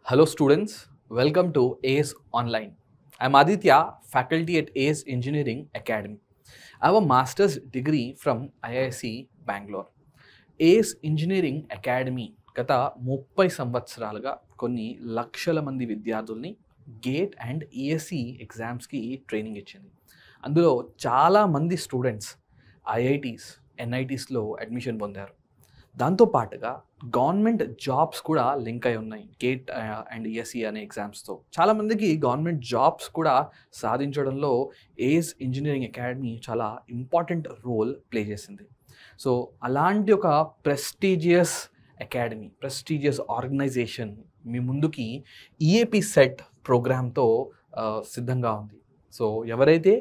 Hello students, welcome to ACE Online. I'm Aditya, faculty at ACE Engineering Academy. I have a master's degree from IISc Bangalore. ACE Engineering Academy గత 30 సంవత్సరాలుగా కొన్ని లక్షల మంది విద్యార్థుల్ని gate and ESC ఎగ్జామ్స్కి training ఇచ్చింది. అందులో చాలామంది స్టూడెంట్స్ ఐఐటీస్ ఎన్ఐటీస్లో అడ్మిషన్ పొందారు. దాంతోపాటుగా గవర్నమెంట్ జాబ్స్ కూడా లింక్ అయి ఉన్నాయి గేట్ అండ్ ఈఎస్సి అనే ఎగ్జామ్స్తో. చాలామందికి గవర్నమెంట్ జాబ్స్ కూడా సాధించడంలో ఏస్ ఇంజనీరింగ్ అకాడమీ చాలా ఇంపార్టెంట్ రోల్ ప్లే చేసింది. సో అలాంటి ఒక ప్రెస్టీజియస్ అకాడమీ, ప్రెస్టీజియస్ ఆర్గనైజేషన్ మీ ముందుకి ఈఏపీ సెట్ ప్రోగ్రామ్తో సిద్ధంగా ఉంది. సో ఎవరైతే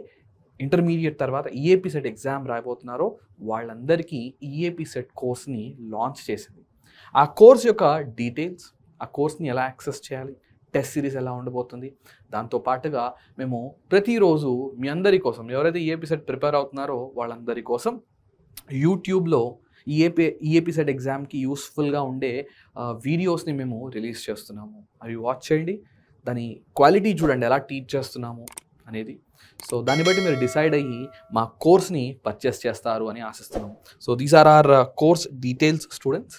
ఇంటర్మీడియట్ తర్వాత ఈఏపీ సెట్ ఎగ్జామ్ రాయబోతున్నారో వాళ్ళందరికీ ఈఏపీ సెట్ కోర్స్ని లాంచ్ చేసింది. ఆ కోర్స్ యొక్క డీటెయిల్స్, ఆ కోర్స్ని ఎలా యాక్సెస్ చేయాలి, టెస్ట్ సిరీస్ ఎలా ఉండబోతుంది, దాంతోపాటుగా మేము ప్రతిరోజు మీ అందరి కోసం, ఎవరైతే ఈఏపీ సెట్ ప్రిపేర్ అవుతున్నారో వాళ్ళందరి కోసం యూట్యూబ్లో ఈఏపీ సెట్ ఎగ్జామ్కి యూస్ఫుల్గా ఉండే వీడియోస్ని మేము రిలీజ్ చేస్తున్నాము. అవి వాచ్ చేయండి, దాని క్వాలిటీ చూడండి ఎలా టీచ్ చేస్తున్నాము అనేది. సో దాన్ని బట్టి మీరు డిసైడ్ అయ్యి మా కోర్స్ని పర్చేస్ చేస్తారు అని ఆశిస్తున్నాము. So these are are course details students.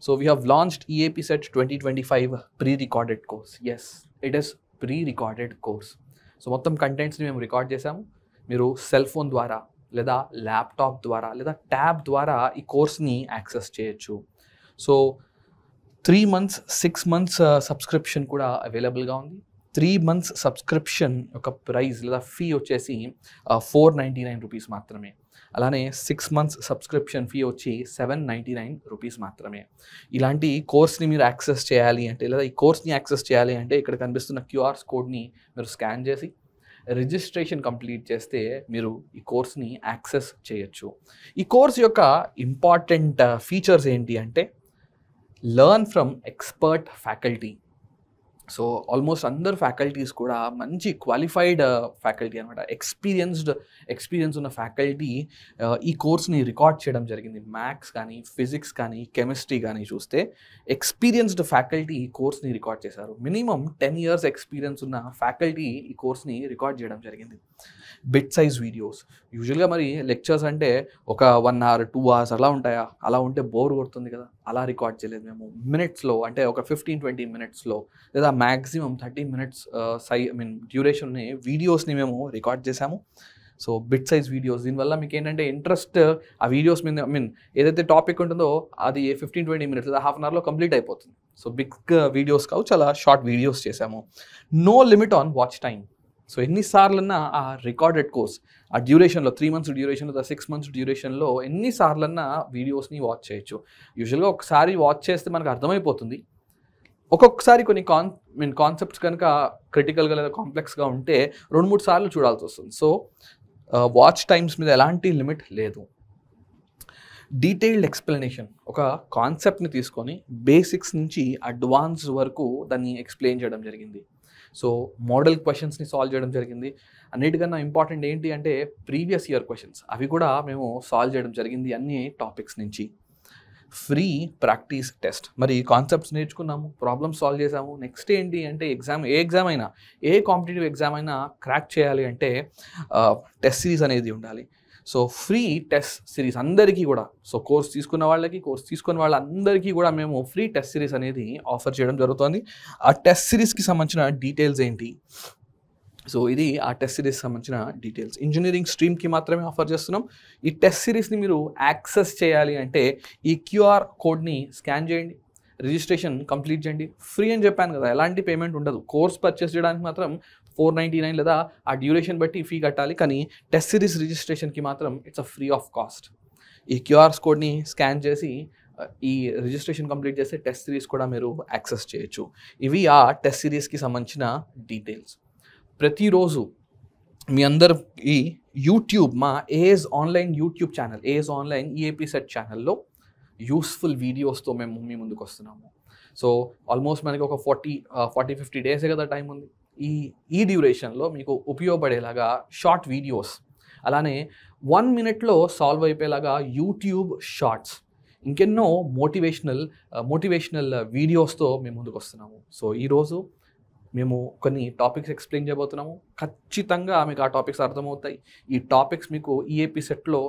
So we have launched EAP CET 2025 pre-recorded course. Yes, it is pre-recorded course. So మొత్తం కంటెంట్స్ని మేము రికార్డ్ చేసాము. మీరు సెల్ ఫోన్ ద్వారా లేదా ల్యాప్టాప్ ద్వారా లేదా ట్యాబ్ ద్వారా ఈ కోర్స్ని యాక్సెస్ చేయొచ్చు. సో 3 months 6 months సబ్స్క్రిప్షన్ కూడా అవైలబుల్గా ఉంది. 3 months సబ్స్క్రిప్షన్ యొక్క ప్రైస్ లేదా ఫీ వచ్చేసి 499 రూపీస్ మాత్రమే. అలానే 6 months సబ్స్క్రిప్షన్ ఫీ వచ్చి 799 రూపీస్ మాత్రమే. ఇలాంటి కోర్స్ని మీరు యాక్సెస్ చేయాలి అంటే, లేదా ఈ కోర్స్ని యాక్సెస్ చేయాలి అంటే ఇక్కడ కనిపిస్తున్న క్యూఆర్ కోడ్ని మీరు స్కాన్ చేసి రిజిస్ట్రేషన్ కంప్లీట్ చేస్తే మీరు ఈ కోర్స్ని యాక్సెస్ చేయొచ్చు. ఈ కోర్స్ యొక్క ఇంపార్టెంట్ ఫీచర్స్ ఏంటి అంటే, learn from expert faculty. So almost అందరు ఫ్యాకల్టీస్ కూడా మంచి క్వాలిఫైడ్ ఫ్యాకల్టీ అనమాట, ఎక్స్పీరియన్స్ ఉన్న ఫ్యాకల్టీ ఈ కోర్స్ని రికార్డ్ చేయడం జరిగింది. మ్యాథ్స్ కానీ, ఫిజిక్స్ కానీ, కెమిస్ట్రీ కానీ చూస్తే ఎక్స్పీరియన్స్డ్ ఫ్యాకల్టీ ఈ కోర్స్ని రికార్డ్ చేశారు. మినిమం 10 years ఎక్స్పీరియన్స్ ఉన్న ఫ్యాకల్టీ ఈ కోర్స్ని రికార్డ్ చేయడం జరిగింది. బిట్ సైజ్ వీడియోస్, యూజువల్గా మరి లెక్చర్స్ అంటే ఒక 1 hour 2 hours అలా ఉంటాయా? అలా ఉంటే బోర్ కొడుతుంది కదా. అలా రికార్డ్ చేయలేదు మేము. మినిట్స్లో అంటే ఒక 15-20 minutesలో లేదా మ్యాక్సిమం 30 minutes డ్యూరేషన్ వీడియోస్ని మేము రికార్డ్ చేసాము. సో బిట్ సైజ్ వీడియోస్, దీనివల్ల మీకు ఏంటంటే ఇంట్రెస్ట్ ఆ వీడియోస్ మీద, ఏదైతే టాపిక్ ఉంటుందో అది 15-20 minutes లేదా హాఫ్ అన్ అవర్లో కంప్లీట్ అయిపోతుంది. సో బిగ్ వీడియోస్ కావు, చాలా షార్ట్ వీడియోస్ చేసాము. No limit on watch time. So ఎన్నిసార్లన్నా ఆ రికార్డెడ్ కోర్స్ ఆ డ్యూరేషన్లో 3 months డ్యూరేషన్లో లేదా 6 months డ్యూరేషన్లో ఎన్నిసార్లన్నా వీడియోస్ని వాచ్ చేయొచ్చు. యూజువల్గా ఒకసారి వాచ్ చేస్తే మనకు అర్థమైపోతుంది. ఒక్కొక్కసారి కొన్ని కాన్సెప్ట్స్ కనుక క్రిటికల్గా లేదా కాంప్లెక్స్గా ఉంటే 2-3 సార్లు చూడాల్సి వస్తుంది. సో వాచ్ టైమ్స్ మీద ఎలాంటి లిమిట్ లేదు. డీటెయిల్డ్ ఎక్స్ప్లెనేషన్, ఒక కాన్సెప్ట్ని తీసుకొని బేసిక్స్ నుంచి అడ్వాన్స్ వరకు దాన్ని ఎక్స్ప్లెయిన్ చేయడం జరిగింది. సో మోడల్ క్వశ్చన్స్ని సాల్వ్ చేయడం జరిగింది. అన్నిటికన్నా ఇంపార్టెంట్ ఏంటి అంటే ప్రీవియస్ ఇయర్ క్వశ్చన్స్, అవి కూడా మేము సాల్వ్ చేయడం జరిగింది అన్ని టాపిక్స్ నుంచి. ఫ్రీ ప్రాక్టీస్ టెస్ట్, మరి కాన్సెప్ట్స్ నేర్చుకున్నాము, ప్రాబ్లమ్స్ సాల్వ్ చేసాము. నెక్స్ట్ ఏంటి అంటే ఏ ఎగ్జామ్ అయినా, ఏ కాంపిటేటివ్ ఎగ్జామ్ అయినా క్రాక్ చేయాలి అంటే టెస్ట్ సిరీస్ అనేది ఉండాలి. సో ఫ్రీ టెస్ట్ సిరీస్ అందరికీ కూడా, సో కోర్స్ తీసుకున్న వాళ్ళకి, కోర్స్ తీసుకున్న వాళ్ళందరికీ కూడా మేము ఫ్రీ టెస్ట్ సిరీస్ అనేది ఆఫర్ చేయడం జరుగుతుంది. ఆ టెస్ట్ సిరీస్కి సంబంధించిన డీటెయిల్స్ ఏంటి? సో ఇది ఆ టెస్ట్ సిరీస్ సంబంధించిన డీటెయిల్స్. ఇంజనీరింగ్ స్ట్రీమ్కి మాత్రమే ఆఫర్ చేస్తున్నాం. ఈ టెస్ట్ సిరీస్ని మీరు యాక్సెస్ చేయాలి అంటే ఈ క్యూఆర్ కోడ్ని స్కాన్ చేయండి, రిజిస్ట్రేషన్ కంప్లీట్ చేయండి. ఫ్రీ అని చెప్పాను కదా, ఎలాంటి పేమెంట్ ఉండదు. కోర్స్ పర్చేస్ చేయడానికి మాత్రం 499 లేదా ఆ డ్యూరేషన్ బట్టి ఫీ కట్టాలి, కానీ టెస్ట్ సిరీస్ రిజిస్ట్రేషన్కి మాత్రం it's a free of cost. ఈ క్యూఆర్ కోడ్ని స్కాన్ చేసి ఈ రిజిస్ట్రేషన్ కంప్లీట్ చేస్తే టెస్ట్ సిరీస్ కూడా మీరు యాక్సెస్ చేయొచ్చు. ఇవి ఆ టెస్ట్ సిరీస్కి సంబంధించిన డీటెయిల్స్. ప్రతిరోజు మీ అందరికి యూట్యూబ్, మా AS online YouTube channel, AS online EAP CET ఛానల్లో యూస్ఫుల్ వీడియోస్తో మేము మీ ముందుకు వస్తున్నాము. సో ఆల్మోస్ట్ మనకి ఒక 40-50 days కదా టైం ఉంది. ఈ డ్యూరేషన్లో మీకు ఉపయోగపడేలాగా షార్ట్ వీడియోస్, అలానే 1 minute సాల్వ్ అయిపోయేలాగా యూట్యూబ్ షార్ట్స్, ఇంకెన్నో మోటివేషనల్ వీడియోస్తో మేము ముందుకు వస్తున్నాము. సో ఈరోజు మేము కొన్ని టాపిక్స్ ఎక్స్ప్లెయిన్ చేయబోతున్నాము. ఖచ్చితంగా మీకు ఆ టాపిక్స్ అర్థమవుతాయి. ఈ టాపిక్స్ మీకు ఈఏపీ సెట్లో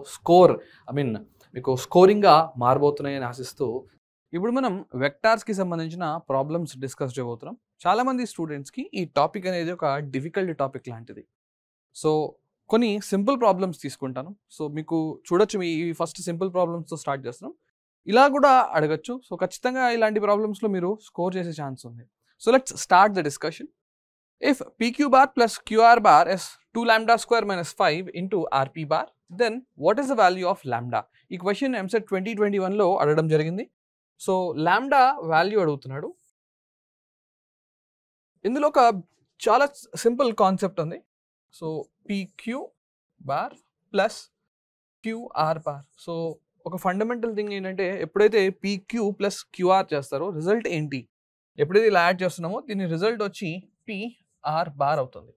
మీకు స్కోరింగ్గా మారబోతున్నాయని ఆశిస్తూ ఇప్పుడు మనం వెక్టార్స్కి సంబంధించిన ప్రాబ్లమ్స్ డిస్కస్ చేయబోతున్నాం. చాలామంది స్టూడెంట్స్కి ఈ టాపిక్ అనేది ఒక డిఫికల్ట్ టాపిక్ లాంటిది. సో కొన్ని సింపుల్ ప్రాబ్లమ్స్ తీసుకుంటాను. సో మీకు చూడొచ్చు, ఈ ఫస్ట్ సింపుల్ ప్రాబ్లమ్స్తో స్టార్ట్ చేస్తున్నాం. ఇలా కూడా అడగచ్చు. సో ఖచ్చితంగా ఇలాంటి ప్రాబ్లమ్స్లో మీరు స్కోర్ చేసే ఛాన్స్ ఉంది. So let's start the discussion. If PQ bar plus QR bar is 2 lambda square minus 5 into RP bar, then what is the value of lambda? ఈ క్వశ్చన్ ఎంసెట్ 2021లో అడగడం జరిగింది. సో లాంబ్డా వాల్యూ అడుగుతున్నాడు. ఇందులో ఒక చాలా simple concept ఉంది. So PQ bar plus QR bar. So ఒక fundamental thing ఏంటంటే ఎప్పుడైతే PQ ప్లస్ QR చేస్తారో రిజల్ట్ ఏంటి, ఎప్పుడైతే ఇలా యాడ్ చేస్తున్నామో దీని రిజల్ట్ వచ్చి PR బార్ అవుతుంది.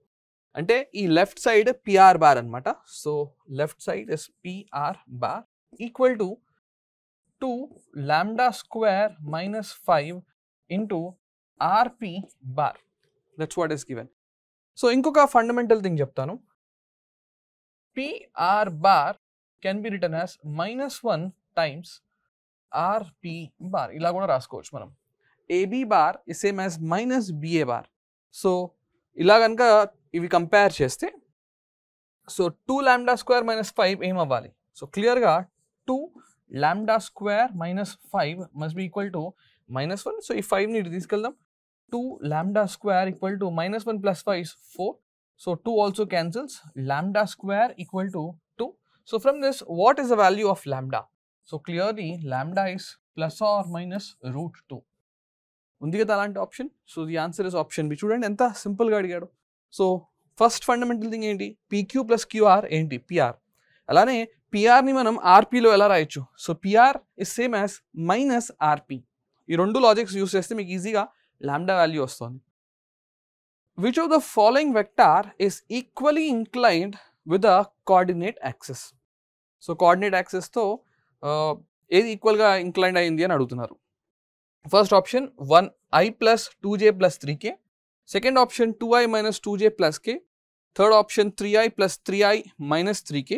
అంటే ఈ లెఫ్ట్ సైడ్ PR బార్ అనమాట. So left side is PR bar equal to 2 lambda square minus 5 into RP bar. That's what is given. So ఇంకొక ఫండమెంటల్ థింగ్ చెప్తాను. PR bar can be written as -1 times RP bar. ఇలా కూడా రాసుకోవచ్చు మనం. AB bar is same as minus BA bar. So ఇలా కనుక ఇవి compare చేస్తే సో 2 lambda square minus 5 ఏం అవ్వాలి? సో క్లియర్గా 2 lambda square minus 5 must be equal to -1. So ఈ 5ని ఇటు తీసుకెళ్దాం. 2 lambda square equal to -1 plus 5 is 4. So 2 also cancels. Lambda square equal to 2. So from this, what is the value of lambda? So clearly lambda is plus or minus root 2. ఉంది కదా అలాంటి option. So the answer is option B. చూడండి ఎంత సింపుల్గా అడిగాడు. So first fundamental thing ఏంటి? PQ plus QR ఏంటి? PR. అలానే PRని మనం RPలో ఎలా రాయొచ్చు? So PR is same as minus RP. ఈ రెండు లాజిక్స్ యూస్ చేస్తే మీకు ఈజీగా లాంబ్డా వాల్యూ వస్తుంది. Which of the following vector is equally inclined with the coordinate axis? So coordinate యాక్సెస్తో ఏది ఈక్వల్గా ఇంక్లైండ్ అయింది అని అడుగుతున్నారు. First option 1i plus 2j plus 3k. Second option 2i minus 2j plus k. Third option 3i plus 3i minus 3k.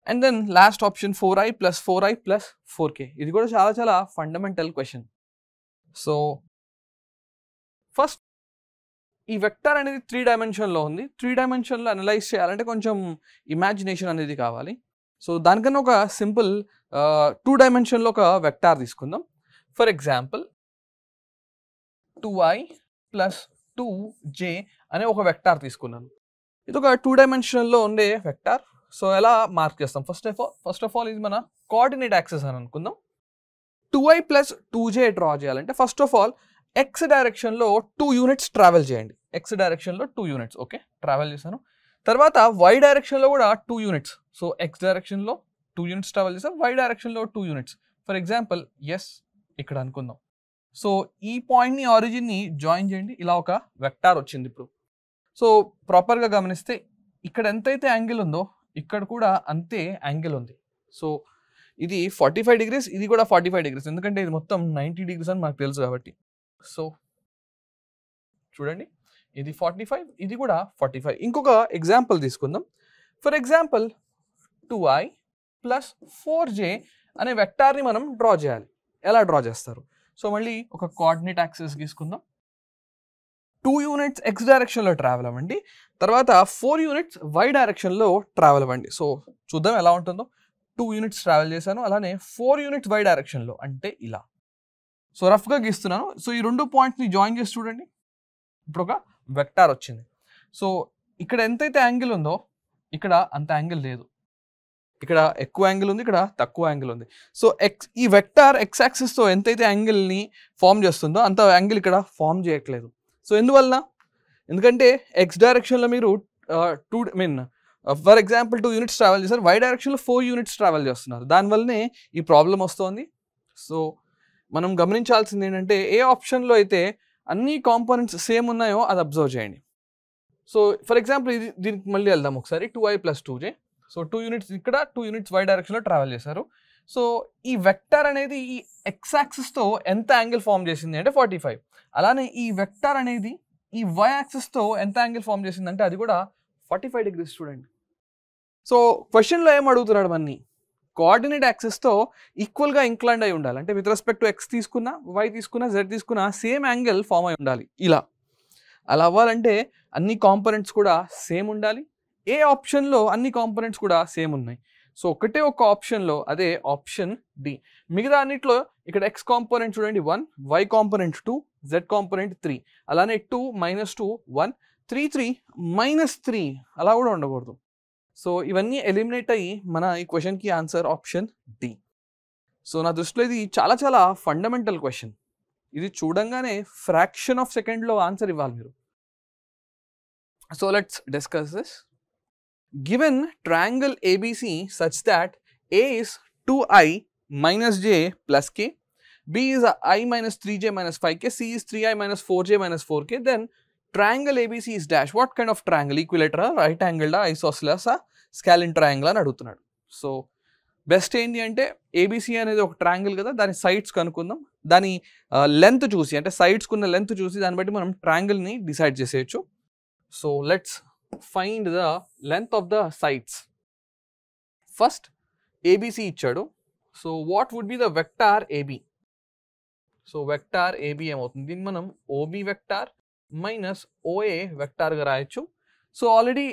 And then last option 4i plus 4i plus 4k. ఇది కూడా చాలా చాలా fundamental question. So first ఈ vector అనేది 3 డైమెన్షన్లో ఉంది. 3 డైమెన్షన్లో analyse చేయాలంటే కొంచెం imagination అనేది కావాలి. సో దానికన్నా ఒక సింపుల్ 2 డైమెన్షన్లో ఒక వెక్టార్ తీసుకుందాం. For example 2i plus 2j అనే ఒక వెక్టార్ తీసుకున్నాను. ఇది ఒక 2 డైమెన్షన్లో ఉండే వెక్టార్. సో ఎలా మార్క్ చేస్తాం? ఫస్ట్ ఆఫ్ ఆల్ ఇది మన కోఆర్డినేట్ యాక్సెస్ అని అనుకుందాం. 2i plus 2j డ్రా చేయాలంటే ఫస్ట్ ఆఫ్ ఆల్ x డైరెక్షన్లో 2 యూనిట్స్ ట్రావెల్ చేయండి. x డైరెక్షన్లో 2 యూనిట్స్ ఓకే ట్రావెల్ చేశాను. తర్వాత y డైరెక్షన్లో కూడా 2 యూనిట్స్. సో x డైరెక్షన్లో 2 యూనిట్స్ ట్రావెల్ చేశాను, y డైరెక్షన్లో 2 యూనిట్స్. ఫర్ ఎగ్జాంపుల్ ఇక్కడ అనుకుందాం. సో ఈ పాయింట్ని ఆరిజిన్ని జాయిన్ చేయండి. ఇలా ఒక వెక్టార్ వచ్చింది. ఇప్పుడు సో ప్రాపర్గా గమనిస్తే ఇక్కడ ఎంతైతే యాంగిల్ ఉందో ఇక్కడ కూడా అంతే యాంగిల్ ఉంది. సో ఇది 45 degrees, ఇది కూడా 45 degrees, ఎందుకంటే ఇది మొత్తం 90 degrees అని మనకు తెలుసు కాబట్టి. సో చూడండి ఇది 45, ఇది కూడా 45. ఇంకొక ఎగ్జాంపుల్ తీసుకుందాం. For example 2i plus 4j అనే వెక్టార్ని మనం డ్రా చేయాలి. ఎలా డ్రా చేస్తారు? సో మళ్ళీ ఒక కోఆర్డినేట్ యాక్సెస్ తీసుకుందాం. 2 యూనిట్స్ x డైరెక్షన్లో ట్రావెల్ అవ్వండి, తర్వాత 4 యూనిట్స్ y డైరెక్షన్లో ట్రావెల్ అవ్వండి. సో చూద్దాం ఎలా ఉంటుందో. 2 యూనిట్స్ ట్రావెల్ చేశాను, అలానే 4 యూనిట్స్ y డైరెక్షన్లో, అంటే ఇలా. సో రఫ్గా గీస్తున్నాను. సో ఈ రెండు పాయింట్స్ని జాయిన్ చేసి చూడండి, ఇప్పుడు ఒక వెక్టార్ వచ్చింది. సో ఇక్కడ ఎంతైతే యాంగిల్ ఉందో ఇక్కడ అంత యాంగిల్ లేదు. ఇక్కడ ఎక్కువ యాంగిల్ ఉంది, ఇక్కడ తక్కువ యాంగిల్ ఉంది. సో ఈ వెక్టార్ x యాక్సిస్తో ఎంతైతే యాంగిల్ని ఫామ్ చేస్తుందో అంత యాంగిల్ ఇక్కడ ఫామ్ చేయట్లేదు. సో ఎందువల్ల? ఎందుకంటే x డైరెక్షన్లో మీరు ఫర్ ఎగ్జాంపుల్ 2 యూనిట్స్ ట్రావెల్ చేస్తారు, y డైరెక్షన్లో 4 యూనిట్స్ ట్రావెల్ చేస్తున్నారు. దానివల్లనే ఈ ప్రాబ్లం వస్తుంది. సో మనం గమనించాల్సింది ఏంటంటే ఏ ఆప్షన్లో అయితే అన్ని కాంపోనెంట్స్ సేమ్ ఉన్నాయో అది అబ్జర్వ్ చేయండి. సో ఫర్ ఎగ్జాంపుల్ దీనికి మళ్ళీ వెళ్దాం ఒకసారి. 2i plus 2j. So 2 units ఇక్కడ, 2 యూనిట్స్ y డైరెక్షన్లో ట్రావెల్ చేశారు. సో ఈ వెక్టర్ అనేది ఈ ఎక్స్ యాక్సిస్తో ఎంత యాంగిల్ ఫామ్ చేసింది అంటే 45. అలానే ఈ వెక్టర్ అనేది ఈ వై యాక్సిస్తో ఎంత యాంగిల్ ఫామ్ చేసింది అంటే అది కూడా 45 degrees చూడండి. సో క్వశ్చన్లో ఏం అడుగుతున్నాడు మనని, కోఆర్డినేట్ యాక్సిస్తో ఈక్వల్గా ఇంక్లైన్డ్ అయి ఉండాలి. అంటే విత్ రెస్పెక్ట్ టు ఎక్స్ తీసుకున్నా, వై తీసుకున్నా, జెడ్ తీసుకున్నా సేమ్ యాంగిల్ ఫామ్ అయి ఉండాలి. ఇలా అలా అవ్వాలంటే అన్ని కాంపోనెంట్స్ కూడా సేమ్ ఉండాలి. ఏ ఆప్షన్లో అన్ని కాంపోనెంట్స్ కూడా సేమ్ ఉన్నాయి. సో ఒకటే ఒక ఆప్షన్లో, అదే ఆప్షన్ డి. మిగతా అన్నిట్లో ఇక్కడ ఎక్స్ కాంపోనెంట్ చూడండి 1, వై కాంపోనెంట్ 2, జెడ్ కాంపోనెంట్ 3, అలానే 2 -2 1 3 3 -3 అలా కూడా ఉండకూడదు. సో ఇవన్నీ ఎలిమినేట్ అయ్యి మన ఈ క్వశ్చన్కి ఆన్సర్ ఆప్షన్ డి. సో నా దృష్టిలో ఇది చాలా చాలా ఫండమెంటల్ క్వశ్చన్. ఇది చూడంగానే ఫ్రాక్షన్ ఆఫ్ సెకండ్లో ఆన్సర్ ఇవ్వాలి మీరు. So let's discuss this. Given triangle ABC such that A is 2i minus j plus k, B is I minus 3j minus 5k, C is 3i minus 4j minus 4k, then triangle ABC is dash. What kind of triangle? Equilateral, right angled, isosceles, scalene triangle అని అడుగుతున్నాడు. So best ఏంటి అంటే ABC అనేది ఒక triangle కదా, దాని sides కనుక్కుందాం. దాని లెంత్ చూసి, అంటే సైడ్స్కి ఉన్న లెంత్ చూసి దాన్ని బట్టి మనం ట్రయాంగిల్ని డిసైడ్ చేసేయచ్చు. So let's find the length of the sides. First ABC ఇచ్చాడు. So what would be the vector AB? So vector AB ఏమవుతుంది, దీన్ని మనం OB వెక్టార్ మైనస్ OA వెక్టార్గా రాయొచ్చు. సో ఆల్రెడీ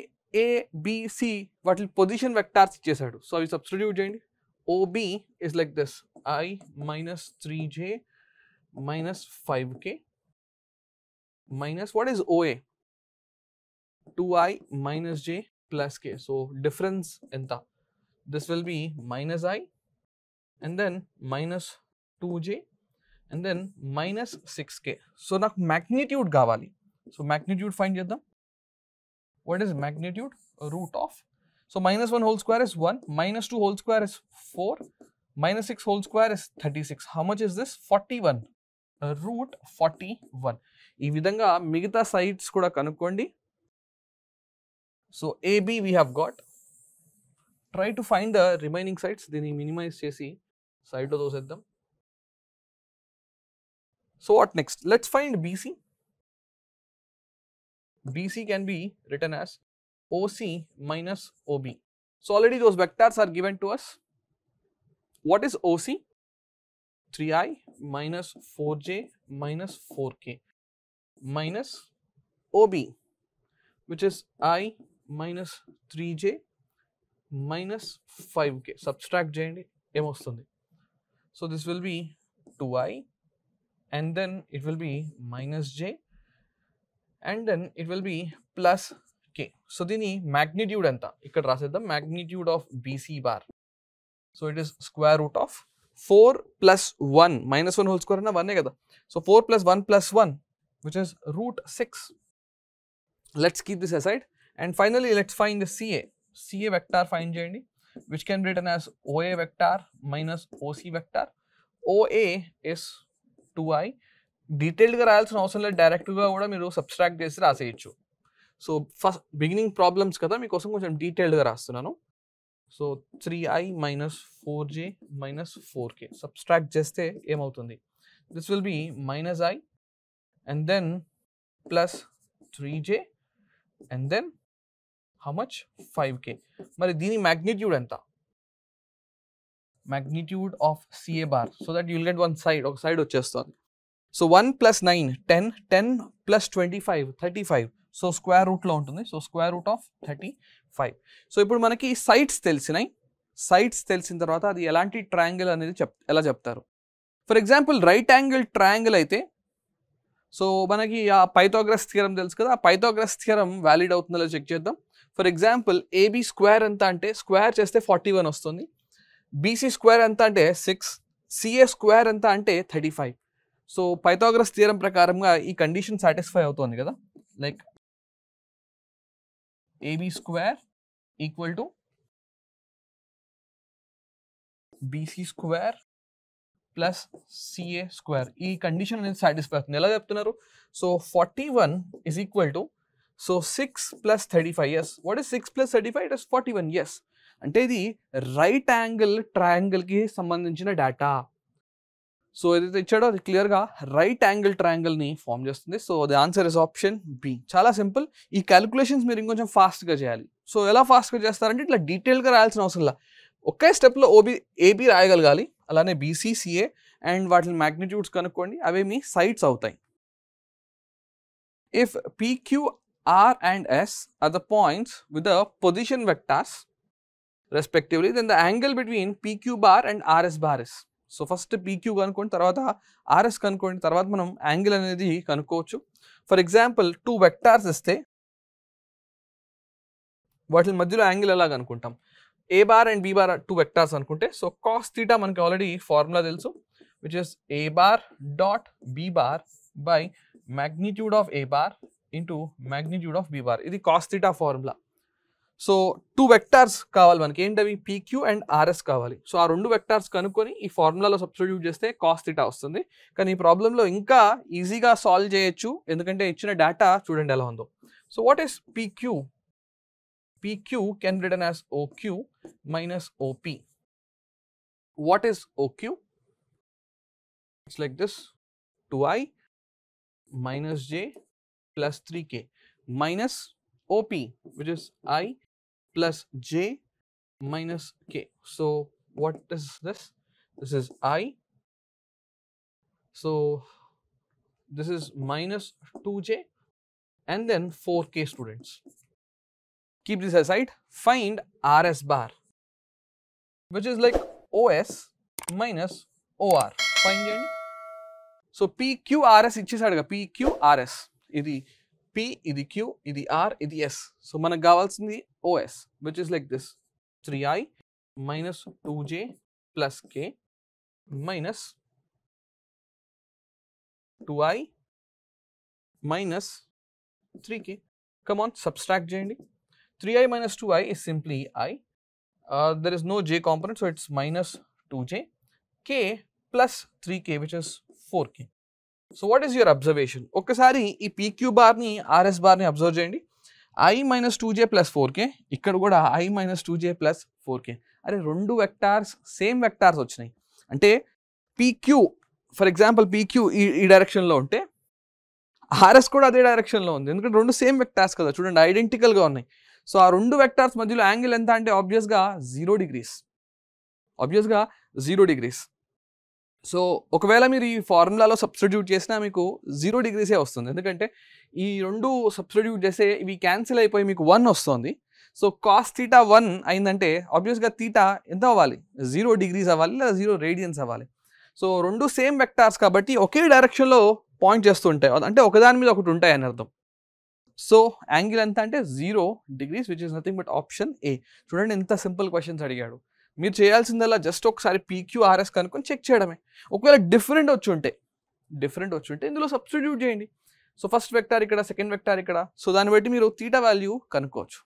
ABC వాటి పొజిషన్ వెక్టార్స్ ఇచ్చేసాడు. సో అవి substitute చేయండి. OB is like this, I minus 3j minus 5k minus what is OA? 2i minus j plus k. So difference enta? This will be minus I and then minus 2j and then minus 6k. So నాకు magnitude కావాలి. So magnitude find చేద్దాం. What is magnitude? Root of. So minus 1 whole square is 1, minus 2 whole square is 4, minus 6 whole square is 36. How much is this? 41. Root 41. ఈ విధంగా మిగతా sides కూడా కనుక్కోండి. So AB we have got. Try to find the remaining sides. Then minimize chesi side to doseddam. So what next? Let's find BC. BC can be written as OC minus OB. So already those vectors are given to us. What is OC? 3i minus 4j minus 4k minus OB, which is I minus 3j minus 5k. Subtract చేయండి ఏమొస్తుంది. So this will be 2i and then it will be minus j and then it will be plus k. So దీని magnitude ఎంత ఇక్కడ రాసేద్దాం. Magnitude of BC bar. So it is square root of 4 plus 1 minus 1 whole square అన్న 1 కదా. So 4 plus 1 plus 1 which is root 6. Let's keep this aside. And finally, let's find the CA. CA vector find చేయండి, which can be written as OA vector minus OC vector. OA is 2i. డీటెయిల్డ్గా రాయాల్సిన అవసరం లేదు, డైరెక్ట్గా కూడా మీరు subtract చేసి రాసేయచ్చు. So first beginning problems కదా, మీకోసం కొంచెం డీటెయిల్డ్గా రాస్తున్నాను. So 3i minus 4j minus 4k. Subtract చేస్తే ఏమవుతుంది? This will B minus I and then plus 3j and then how much? 5k. మరి దీని magnitude ఎంత? Magnitude of CA bar, so that you will get one side, ఒక side వచ్చేస్తుంది. So 1 plus 9 10, 10 plus 25 35. So square రూట్లో ఉంటుంది. So square root of 35. So ఇప్పుడు మనకి sides తెలిసినాయి. Sides తెలిసిన తర్వాత అది ఎలాంటి ట్రయాంగిల్ అనేది ఎలా చెప్తారు. For example right angle triangle అయితే, సో మనకి ఆ పైథాగరస్ థియరం తెలుసు కదా, ఆ పైథాగరస్ థియరం వ్యాలిడ్ అవుతుందో చెక్ చేద్దాం. ఫర్ ఎగ్జాంపుల్ ఏబీ స్క్వేర్ ఎంత అంటే, స్క్వేర్ చేస్తే 41 వస్తుంది. బీసీ స్క్వేర్ ఎంత అంటే 6, సిఏ స్క్వేర్ ఎంత అంటే 35. సో పైథాగరస్ థియరం ప్రకారంగా ఈ కండిషన్ సాటిస్ఫై అవుతుంది కదా. Like AB square equal to BC square plus CA square, ఈ కండిషన్ అనేది సాటిస్ఫై అవుతుంది. ఎలా చెప్తున్నారు? So 41 is equal to, so 6 plus 35, yes. What is 6 plus 35? It is 41, yes. అంటే ఇది రైట్ యాంగిల్ ట్రయాంగిల్కి సంబంధించిన డేటా. సో ఏదైతే ఇచ్చాడో అది క్లియర్గా రైట్ యాంగిల్ ట్రయాంగిల్ని ఫామ్ చేస్తుంది. So the answer is option B. చాలా సింపుల్. ఈ క్యాలిక్యులేషన్స్ మీరు ఇంకొంచెం ఫాస్ట్గా చేయాలి. సో ఎలా ఫాస్ట్గా చేస్తారంటే ఇట్లా డీటెయిల్గా రాయాల్సిన అవసరం లేదు. ఒకే స్టెప్లో ఏబీ రాయగలగాలి, అలానే బీసీ, సిఏ అండ్ వాటి మ్యాగ్నిట్యూడ్స్ కనుక్కోండి, అవే మీ సైడ్స్ అవుతాయి. If PQ, R and S are the points with the position vectors respectively, then the angle between PQ bar and RS bar is. So first PQ కనుక్కోండి, తర్వాత RS కనుక్కోండి, తర్వాత మనం angle అనేది కనుక్కోవచ్చు. ఫర్ ఎగ్జాంపుల్ 2 వెక్టార్స్ ఇస్తే వాటి మధ్యలో యాంగిల్ ఎలా కనుక్కుంటాం? A bar and B bar 2 vectors అనుకుంటే, సో కాస్ థీటా మనకి ఆల్రెడీ ఫార్ములా తెలుసు, which is A bar dot B bar by magnitude of A bar into magnitude of B bar. ఇది cos theta formula. So 2 vectors కావాలి మనకి, ఏంటవి? PQ and RS కావాలి. So ఆ 2 vectors కనుక్కొని ఈ ఫార్ములాలో సబ్స్టిట్యూట్ చేస్తే కాస్ థీటా వస్తుంది. కానీ ఈ ప్రాబ్లంలో ఇంకా ఈజీగా సాల్వ్ చేయొచ్చు, ఎందుకంటే ఇచ్చిన డేటా చూడండి ఎలా ఉందో. So what is PQ? PQ can be written as OQ minus OP. What is OQ? It's like this: 2I minus J plus 3K minus OP, which is I plus J minus K. So what is this? This is I. So this is minus 2J and then 4K students. Keep this aside. Find RS bar, which is like OS minus OR. Find చేయండి. So PQRS ఇచ్చేసాడుగా, PQRS. ఇది P, ఇది Q, ఇది R, ఇది S. So మనకు కావాల్సింది OS, which is like this: 3I minus 2J plus K minus 2I minus 3K. Come on, subtract చేయండి. 3I minus 2I is simply I. There is no J component, so it's minus 2J. K plus 3K, which is 4K. So what is your observation? ఒక్కసారి ఈ PQ బార్ని RS బార్ని observe చేయండి. I minus 2J plus 4K, ఇక్కడ కూడా I minus 2J plus 4K. అరే 2 vectors same vectors వచ్చినాయి. అంటే PQ, for example PQ ఈ డైరెక్షన్లో ఉంటే RS కూడా అదే డైరెక్షన్లో ఉంది, ఎందుకంటే 2 సేమ్ వెక్టార్స్ కదా, చూడండి ఐడెంటికల్గా ఉన్నాయి. సో ఆ 2 వెక్టార్స్ మధ్యలో యాంగిల్ ఎంత అంటే ఆబ్వియస్గా 0 degrees. ఆబ్వియస్గా 0 degrees. సో ఒకవేళ మీరు ఈ ఫార్ములాలో సబ్స్టిట్యూట్ చేసినా మీకు 0 degrees వస్తుంది, ఎందుకంటే ఈ 2 సబ్స్టిట్యూట్ చేస్తే ఇవి క్యాన్సిల్ అయిపోయి మీకు 1 వస్తుంది. సో కాస్ థీటా 1 అయిందంటే ఆబ్వియస్గా థీటా ఎంత అవ్వాలి? 0 degrees అవ్వాలి, లేదా 0 radians అవ్వాలి. సో 2 సేమ్ వెక్టార్స్ కాబట్టి ఒకే డైరెక్షన్లో పాయింట్ చేస్తుంటాయి, అంటే ఒకదాని మీద ఒకటి ఉంటాయి అని అర్థం. సో యాంగిల్ ఎంత అంటే 0 degrees, which is nothing but option A. చూడండి ఎంత సింపుల్ క్వశ్చన్స్ అడిగాడు. మీరు చేయాల్సిందల్లా జస్ట్ ఒకసారి PQRS కనుక్కొని చెక్ చేయడమే. ఒకవేళ డిఫరెంట్ వచ్చి ఉంటే ఇందులో సబ్స్టిట్యూట్ చేయండి. సో ఫస్ట్ వెక్టార్ ఇక్కడ, సెకండ్ వెక్టార్ ఇక్కడ, సో దాన్ని బట్టి మీరు థీటా వాల్యూ కనుక్కోవచ్చు.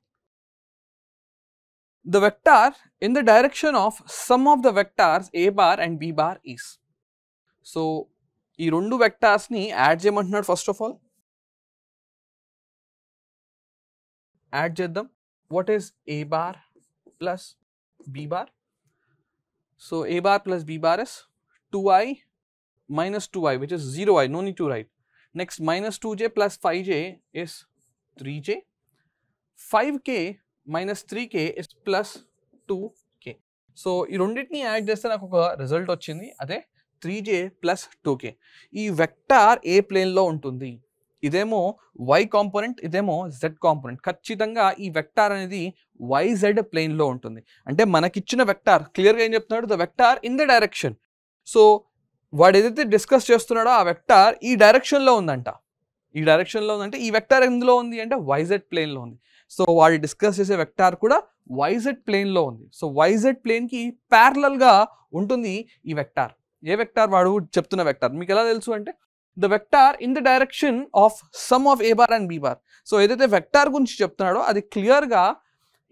The vector in the direction of sum of the vectors A bar and B bar is. So ఈ 2 వెక్టార్స్ని యాడ్ చేయమంటున్నాడు. ఫస్ట్ ఆఫ్ ఆల్ యాడ్ చేద్దాం. What is A bar plus B bar? So A bar plus B bar is 2I minus 2I, which is 0I, no need to write. Next, minus 2J plus 5J is 3J. 5K minus 3K is plus 2K. So ఈ రెండింటిని add చేస్తే నాకు ఒక result వచ్చింది, అదే 3J plus 2K. ఈ vector ఏ ప్లేన్లో ఉంటుంది, ఇదేమో Y కాంపోనెంట్, ఇదేమో Z కాంపోనెంట్. ఖచ్చితంగా ఈ వెక్టార్ అనేది YZ ప్లేన్లో ఉంటుంది. అంటే మనకిచ్చిన వెక్టార్ క్లియర్గా ఏం చెప్తున్నాడు? The vector in the direction. So వాడు ఏదైతే డిస్కస్ చేస్తున్నాడో ఆ వెక్టార్ ఈ డైరెక్షన్లో ఉందంట. ఈ డైరెక్షన్లో ఉందంటే ఈ వెక్టార్ ఎందులో ఉంది అంటే YZ ప్లేన్లో ఉంది. సో వాడు డిస్కస్ చేసే వెక్టార్ కూడా YZ ప్లేన్లో ఉంది. సో YZ ప్లేన్కి ప్యారలల్గా ఉంటుంది ఈ వెక్టార్. ఏ వెక్టార్? వాడు చెప్తున్న వెక్టార్. మీకు ఎలా తెలుసు అంటే the vector in the direction of sum of A bar and B bar. So ఏదైతే వెక్టార్ గురించి చెప్తున్నాడో అది క్లియర్గా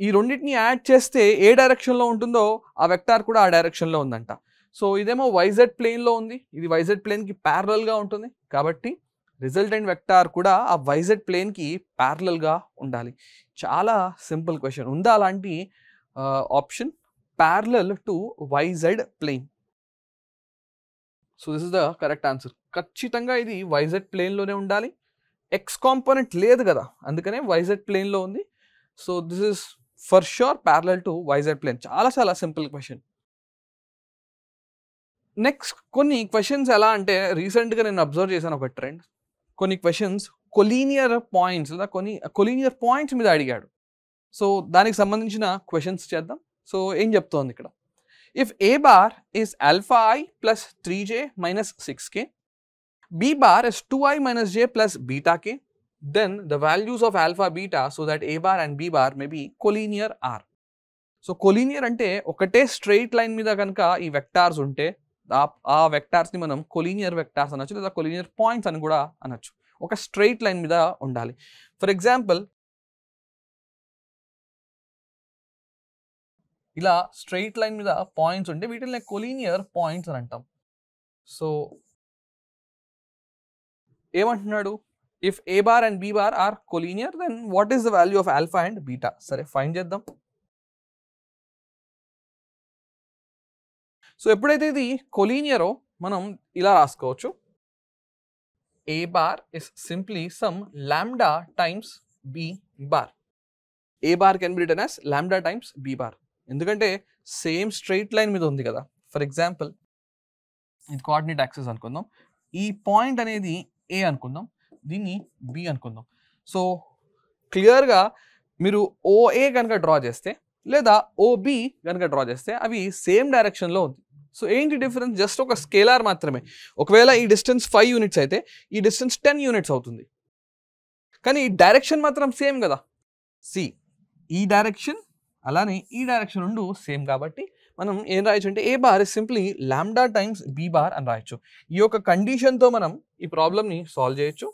ఈ రెండింటిని యాడ్ చేస్తే ఏ డైరెక్షన్లో ఉంటుందో ఆ వెక్టార్ కూడా ఆ డైరెక్షన్లో ఉందంట. సో ఇదేమో YZ ప్లేన్లో ఉంది, ఇది YZ ప్లేన్కి ప్యారలల్గా ఉంటుంది, కాబట్టి రిజల్టెంట్ వెక్టార్ కూడా ఆ YZ ప్లేన్కి ప్యారలల్గా ఉండాలి. చాలా సింపుల్ క్వశ్చన్. ఉందా అలాంటి option parallel to YZ plane. So this is the correct answer. ఖచ్చితంగా ఇది YZ plane లోనే ఉండాలి. X కాంపోనెంట్ లేదు కదా, అందుకనే YZ plane లో ఉంది. So this is for sure parallel to YZ plane. చాలా చాలా సింపుల్ క్వశ్చన్. నెక్స్ట్ కొన్ని క్వశ్చన్స్ ఎలా అంటే రీసెంట్గా నేను అబ్జర్వ్ చేశాను ఒక ట్రెండ్. కొన్ని క్వశ్చన్స్ కొలీనియర్ పాయింట్స్ లేదా కొన్ని కొలీనియర్ పాయింట్స్ మీద అడిగాడు. సో దానికి సంబంధించిన క్వశ్చన్స్ చేద్దాం. సో ఏం చెప్తోంది ఇక్కడ, if A bar is alpha I plus 3j minus 6k, b bar is 2i minus j plus beta k, then the values of alpha beta so that a bar and b bar may be collinear are. So collinear అంటే ఒకటే straight line మీద కనుక ఈ vectors ఉంటే ఆ వెక్టార్స్ని మనం collinear vectors అనొచ్చు, లేదా కొలీనియర్ పాయింట్స్ అని కూడా అనొచ్చు. ఒక స్ట్రెయిట్ లైన్ మీద ఉండాలి. ఫర్ ఎగ్జాంపుల్ ఇలా స్ట్రెయిట్ లైన్ మీద పాయింట్స్ ఉంటే వీటిని కొలీనియర్ పాయింట్స్ అని అంటాం. సో ఏమంటున్నాడు, if A bar and B bar are collinear then what is the value of alpha and beta. సరే ఫైండ్ చేద్దాం. సో ఎప్పుడైతే ఇది కొలీనియరో మనం ఇలా రాసుకోవచ్చు, A bar is simply some lambda times B bar. A bar can be written as lambda times B bar, ఎందుకంటే same straight line మీద ఉంది కదా. ఫర్ ఎగ్జాంపుల్ ఇది కోఆర్డినేట్ యాక్సిస్ అనుకుందాం, ఈ పాయింట్ అనేది ఏ అనుకుందాం, దీన్ని బి అనుకుందాం. సో క్లియర్గా మీరు ఓఏ కనుక డ్రా చేస్తే లేదా ఓబి కనుక డ్రా చేస్తే అవి సేమ్ డైరెక్షన్లో ఉంది. సో ఏంటి డిఫరెన్స్, జస్ట్ ఒక స్కేలార్ మాత్రమే. ఒకవేళ ఈ డిస్టెన్స్ 5 యూనిట్స్ అయితే ఈ డిస్టెన్స్ 10 యూనిట్స్ అవుతుంది, కానీ ఈ డైరెక్షన్ మాత్రం సేమ్ కదా. సి ఈ డైరెక్షన్ అలానే ఈ డైరెక్షన్ రెండు సేమ్ కాబట్టి మనం ఏం రాయొచ్చు అంటే A bar is simply lambda times B bar అని రాయొచ్చు. ఈ యొక్క కండిషన్తో మనం ఈ ప్రాబ్లమ్ని సాల్వ్ చేయొచ్చు.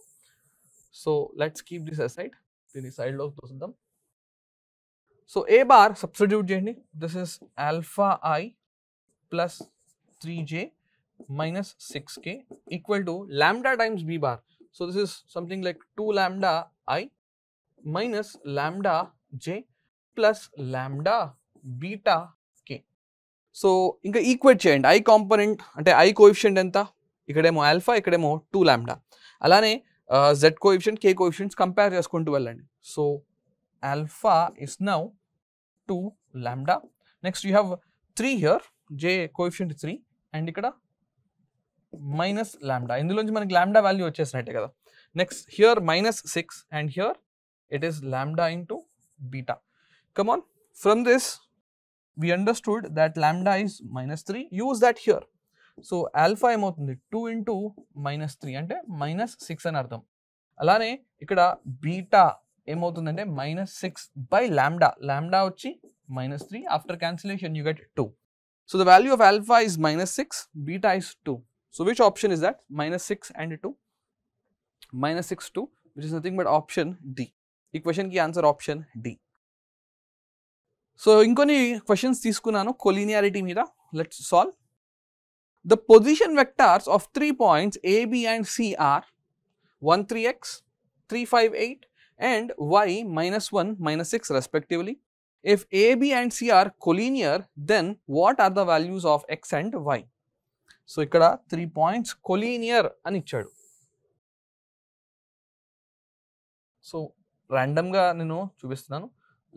So let's keep this aside, దీన్ని సైడ్లో చూద్దాం. సో ఏ బార్ సబ్స్టిట్యూట్ చేయండి, this is alpha I plus 3j minus 6k equal to lambda times b bar. So this is something like 2 lambda I minus lambda j plus lambda beta k. So ఇంకా equate చేయండి. I component అంటే I coefficient ఎంత, ఇక్కడేమో alpha ఇక్కడేమో 2 lambda, అలానే Z coefficient కే coefficients compare చేసుకుంటూ వెళ్ళండి. So alpha is now 2 lambda, next you have 3 here, j coefficient 3 and ఇక్కడ మైనస్ లాంబ్డా, ఇందులోంచి మనకి లాంబ్డా వాల్యూ వచ్చేసినట్టే కదా. Next here minus 6 and here it is lambda into beta. Come on, from this we understood that lambda is minus 3, use that here. So alpha ఏమవుతుంది 2 into minus 3 అంటే minus 6 అని అర్థం. అలానే ఇక్కడ beta ఏమవుతుందంటే minus 6 by lambda, lambda వచ్చి minus 3, after cancellation you get 2. So the value of alpha is minus 6, beta is 2. So which option is that, minus 6 and 2? Minus 6, 2, which is nothing but option D. ఈ question కి answer option D. So ఇంకొన్ని questions తీసుకున్నాను collinearity మీద, let's solve. The position vectors of 3 points A, B and C are 1, 3x, 3, 5, 8 and y minus 1, minus 6 respectively. If A, B and C are collinear, then what are the values of x and y? So ఇక్కడ 3 points collinear అని ఇచ్చాడు. So ర్యాండమ్గా నేను చూపిస్తున్నాను.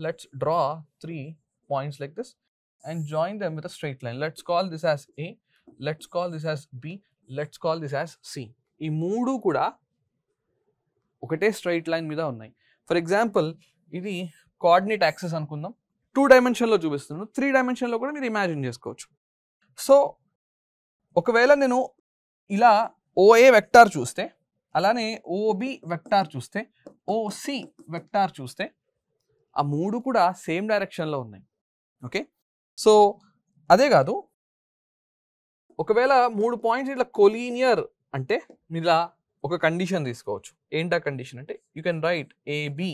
Let's draw 3 points like this and join them with a straight line. Let's call this as A, let's call this as B, let's call this as C. ఈ మూడు కూడా ఒకటే స్ట్రైట్ లైన్ మీద ఉన్నాయి. ఫర్ ఎగ్జాంపుల్ ఇది coordinate axis అనుకుందాం, 2 డైమెన్షన్లో చూపిస్తున్నాను, 3 డైమెన్షన్లో కూడా మీరు ఇమాజిన్ చేసుకోవచ్చు. సో ఒకవేళ నేను ఇలా ఓఏ వెక్టార్ చూస్తే, అలానే ఓబి వెక్టార్ చూస్తే, ఓసి వెక్టార్ చూస్తే, ఆ మూడు కూడా సేమ్ డైరెక్షన్లో ఉన్నాయి. ఓకే, సో అదే కాదు, ఒకవేళ 3 పాయింట్స్ ఇట్లా కొలీనియర్ అంటే మీరు ఇలా ఒక కండిషన్ తీసుకోవచ్చు. ఏంటా కండిషన్ అంటే you can write AB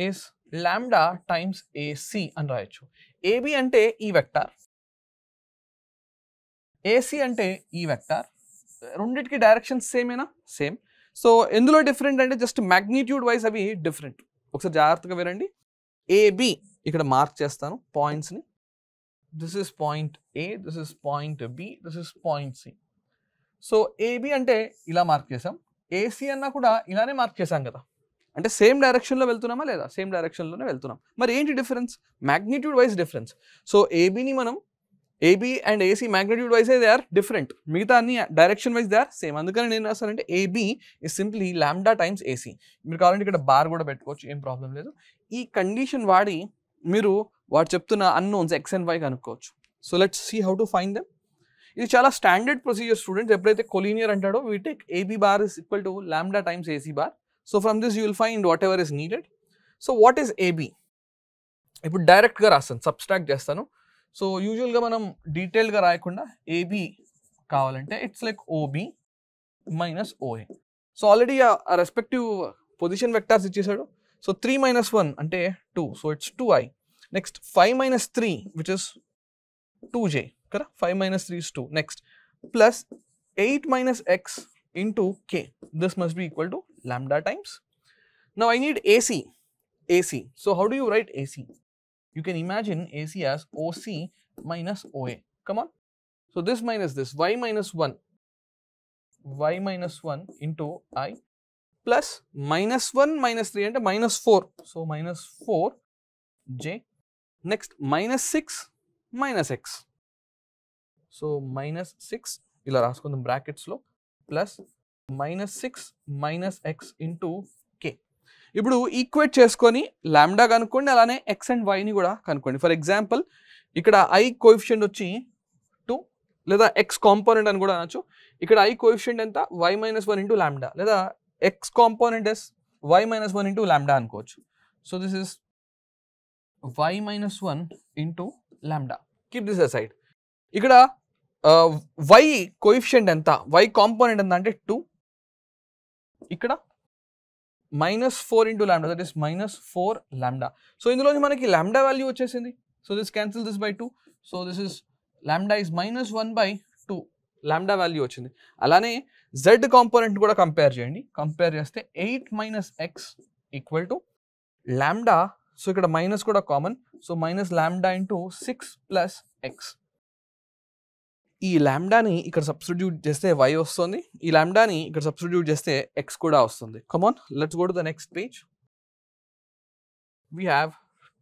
is lambda times AC అని రాయొచ్చు. ఏబి అంటే ఈ వెక్టార్, ఏసి అంటే ఈ వెక్టార్, రెండింటికి డైరెక్షన్ సేమేనా, సేమ్. సో ఎందులో డిఫరెంట్ అంటే జస్ట్ మ్యాగ్నిట్యూడ్ వైజ్ అవి డిఫరెంట్. ఒకసారి జాగ్రత్తగా వినండి. ఏబి ఇక్కడ మార్క్ చేస్తాను పాయింట్స్ని. This is point A, this is point B, this is point C. So AB అంటే ఇలా మార్క్ చేసాం, ఏసీ అన్నా కూడా ఇలానే మార్క్ చేసాం కదా, అంటే సేమ్ డైరెక్షన్లో వెళ్తున్నామా లేదా? సేమ్ డైరెక్షన్లోనే వెళ్తున్నాం. మరి ఏంటి difference? Magnitude wise difference. So ఏబీని మనం AB and AC magnitude wise they are different, మిగతా అన్ని direction wise they are same. అందుకని నేను రాస్తానంటే AB is simply lambda times AC. మీరు కావాలంటే ఇక్కడ బార్ కూడా పెట్టుకోవచ్చు, ఏం ప్రాబ్లం లేదు. ఈ కండిషన్ వాడి మీరు వాడు చెప్తున్న అన్నోన్స్ ఎక్స్ అండ్ వై కనుక్కోవచ్చు. So let's see how to find them. ఇది చాలా స్టాండర్డ్ ప్రొసీజర్ స్టూడెంట్స్. ఎప్పుడైతే కొలీనియర్ అంటాడో we take AB bar is equal to lambda times AC bar. So from this you will find whatever is needed. So what is AB? ఇప్పుడు డైరెక్ట్గా రాస్తాను, subtract చేస్తాను. So యూజువల్గా మనం డీటెయిల్గా రాయకుండా ఏబీ కావాలంటే it's like OB minus OA. So already ఆ రెస్పెక్టివ్ పొజిషన్ వెక్టార్స్ ఇచ్చేసాడు. సో 3 - 1 అంటే 2, so it's 2i. Next 5 - 3 which is 2j కదా, 5 - 3 is 2. Next plus 8 - x into k. This must be equal to lambda times. Now I need AC. So how do you write AC? You can imagine AC as OC minus OA. Come on. So this minus this, y minus 1 into I plus minus 1 minus 3 and minus 4. So minus 4j. Next minus 6 minus x. So minus 6 ila raskundam brackets lo plus minus 6 minus x into k. ఇప్పుడు equate చేసుకొని lambda కనుక్కోండి, అలానే x and వైని కూడా కనుక్కోండి. For example ఇక్కడ i coefficient వచ్చి 2 లేదా ఎక్స్ కాంపోనెంట్ అని కూడా అనొచ్చు. ఇక్కడ ఐ కోఎఫిషియంట్ ఎంత? y - 1 ఇంటూ లాంబ్డా, లేదా x component as y - 1 into lambda అనుకోవచ్చు. So this is y - 1 into lambda. Keep this aside. ఇక్కడ y కోఎఫిషియంట్ ఎంత, y కాంపోనెంట్ ఎంత అంటే 2. ఇక్కడ -4 into lambda, that is -4 lambda. So ఇందులో మనకి lambda వాల్యూ వచ్చేసింది. So this cancel this by 2. So this is lambda is -1/2 lambda value వచ్చింది. అలానే z కాంపోనెంట్ కూడా కంపేర్ చేయండి. కంపేర్ చేస్తే 8 - x equal to lambda. So ఇక్కడ మైనస్ కూడా common. So minus lambda into 6 plus x. ఈ లాంబ్డాని ఇక్కడ సబ్స్టిట్యూట్ చేస్తే y వస్తుంది, ఈ లాంబ్డాని ఇక్కడ సబ్స్టిట్యూట్ చేస్తే x కూడా వస్తుంది. Come on, let's go to the next page. We have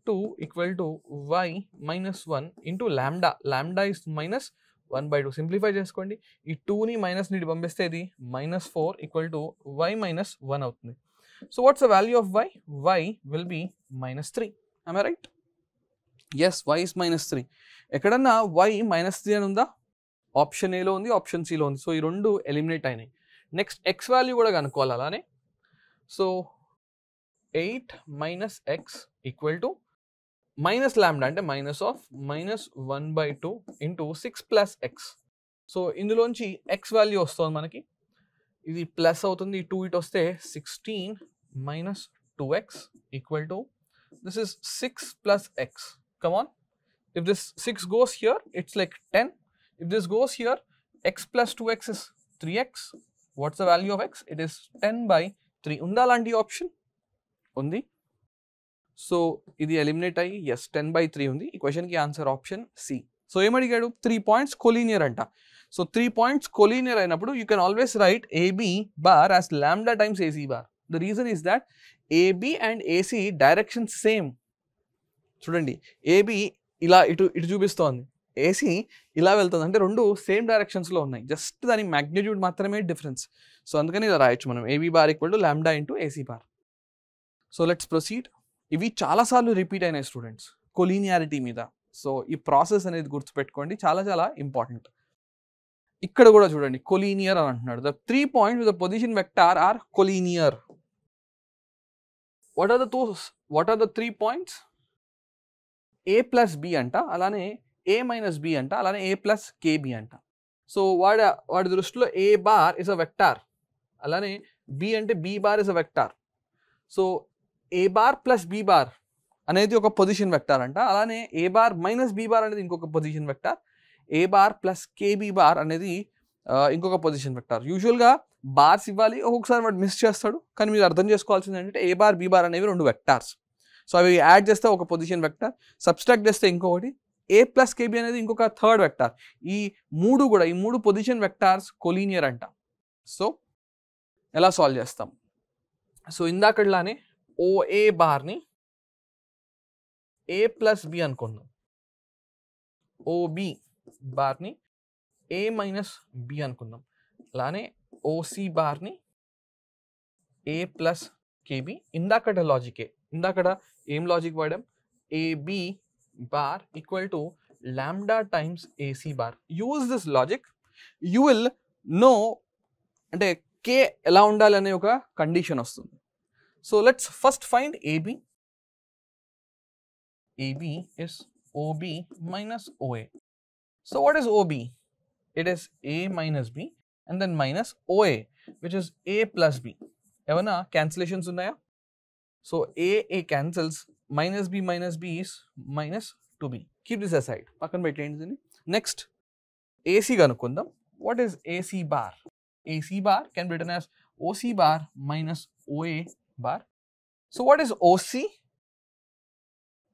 2 equal to y - 1 into lambda. Lambda is -1/2. Simplify చేసుకోండి. ఈ 2ని మైనస్ని పంపిస్తే ఇది -4 ఈక్వల్ టు y - 1 అవుతుంది. So what's the value of y? y will be -3. am I right? yes, y is -3. ఎక్కడన్నా y -3 అని ఉందా? Option ఏలో ఉంది, ఆప్షన్ సిలో ఉంది. సో ఈ రెండు ఎలిమినేట్ అయినాయి. నెక్స్ట్ ఎక్స్ వాల్యూ కూడా కనుక్కోవాలి అలానే. So 8 - x equal to minus lambda అంటే -1/2 ఇంటూ 6 ప్లస్ ఎక్స్. సో ఇందులోంచి ఎక్స్ వాల్యూ వస్తుంది మనకి, ఇది ప్లస్ అవుతుంది, ఈ 2 ఇటు వస్తే 16 - 2x equal to this is 6 plus X. Come on, if this 6 goes here it's like 10. If this goes here, x plus 2x is 3x. What's the value of x? It is 10/3. Unda lanti option? Undi. So, idi eliminate ayi. Yes, 10/3 undi. Ee question ki answer option C. So, em adigadu 3 points collinear anta. So, 3 points collinear ayinappudu you can always write AB bar as lambda times AC bar. The reason is that AB and AC direction same. Chudandi, AB ila itu చూపిస్తోంది, AC ఇలా వెళ్తుంది, అంటే రెండు same డైరెక్షన్స్లో ఉన్నాయి, just దాని magnitude మాత్రమే difference. So అందుకని ఇలా రాయొచ్చు మనం, AB bar equal to lambda into AC bar. So let's proceed. ఇవి చాలాసార్లు రిపీట్ అయినాయి స్టూడెంట్స్ కొలీనియారిటీ మీద. సో ఈ ప్రాసెస్ అనేది గుర్తుపెట్టుకోండి, చాలా చాలా ఇంపార్టెంట్. ఇక్కడ కూడా చూడండి కొలీనియర్ అని అంటున్నాడు. The 3 points with the position vector are collinear. What are the 3 points? A plus B అంట, అలానే a minus b అంట, అలానే a plus kb అంట. సో వాడి దృష్టిలో a bar is a vector, అలానే b అంటే b bar is a vector. So a bar plus b bar అనేది ఒక పొజిషన్ వెక్టార్ అంట, అలానే a bar minus b bar అనేది ఇంకొక position vector, a bar plus kb bar అనేది ఇంకొక పొజిషన్ వెక్టార్. యూజువల్గా బార్స్ ఇవ్వాలి, ఒక్కొక్కసారి వాడు మిస్ చేస్తాడు, కానీ మీరు అర్థం చేసుకోవాల్సింది ఏంటంటే a బార్ b బార్ అనేవి రెండు వెక్టార్స్. సో అవి యాడ్ చేస్తే ఒక పొజిషన్ వెక్టర్, సబ్స్ట్రాక్ట్ చేస్తే ఇంకొకటి, a ప్లస్ కేబీ అనేది ఇంకొక థర్డ్ వెక్టార్. ఈ మూడు పొజిషన్ వెక్టార్స్ కొలీనియర్ అంట. సో ఎలా సాల్వ్ చేస్తాం? సో ఇందాకట్లానే ఓఏ బార్ని a ప్లస్ బి అనుకుందాం, ఓబి బార్ని a మైనస్ బి అనుకుందాం, అలానే ఓసి బార్ని a ప్లస్ కేబీ. ఇందాకట లాజికే, ఇందాకట ఏం లాజిక్ వాడాం? AB bar equal to lambda times AC bar. Use this logic, you will know అంటే కే ఎలా ఉండాలనే ఒక కండిషన్ వస్తుంది. So let's first find AB. AB is OB minus OA. So what is OB? It is a minus b and then minus OA, which is a plus b. ఏమన్నా cancellations ఉన్నాయా? So a cancels, minus b is minus 2b. Keep this aside, పక్కన పెట్టేయండి దీన్ని. Next AC కనుక్కుందాం. What is AC bar? AC bar can be written as OC bar minus OA bar. So what is OC?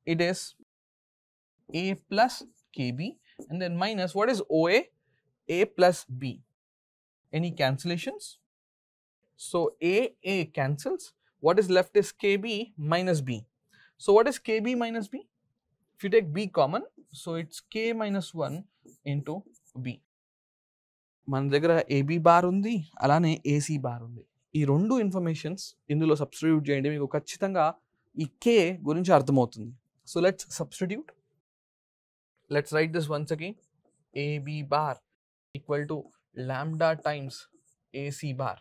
It is a plus KB and then minus what is OA? A plus B. Any cancellations? So A cancels. What is left is KB minus B. So what is KB minus B? If you take B common, so it's K minus 1 into B. మన దగ్గర AB bar ఉంది, అలానే AC bar ఉంది. ఈ రెండు informations ఇందులో substitute చేయండి, మీకు ఖచ్చితంగా ఈ K గురించి అర్థమవుతుంది. So let's substitute. Let's write this once again. AB bar equal to lambda times AC bar.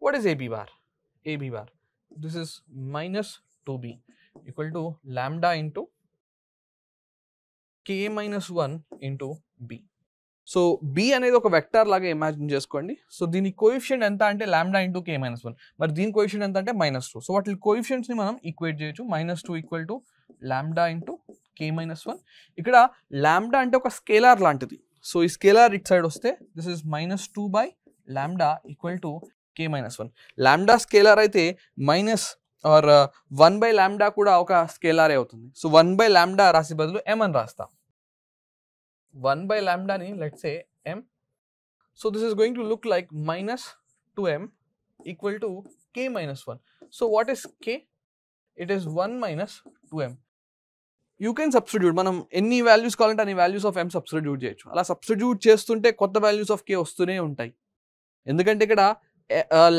What is AB bar? AB bar, this is minus 2b equal to lambda into k minus 1 into b. So b అనేది ఒక vector లాగా imagine చేసుకోండి. So దీని coefficient ఎంత అంటే lambda into k minus 1. మరి దీని coefficient ఎంత అంటే -2. సో వాటి కోఎఫిషియంట్స్ని మనం ఈక్వేట్ చేయొచ్చు. -2 equal to lambda into k minus 1. ఇక్కడ లాంబ్డా అంటే ఒక స్కేలార్ లాంటిది. సో ఈ స్కేలార్ ఇట్ సైడ్ వస్తే this is -2 by lambda equal to k minus 1. Lambda scalar అయితే మైనస్ ఆర్ 1 బై లాంబ్డా కూడా ఒక స్కేలారే అవుతుంది. సో 1 బై లాంబ్డా రాసి బదులు m అని రాస్తాం. 1 బై లాంబ్డాని let's say m. So this is going to look like -2m equal to k minus 1. So what is k? It is 1 minus 2m. You can substitute, మనం ఎన్ని values కావాలంటే అన్ని values of m substitute చేయొచ్చు. అలా substitute చేస్తుంటే కొత్త values of k వస్తూనే ఉంటాయి. ఎందుకంటే ఇక్కడ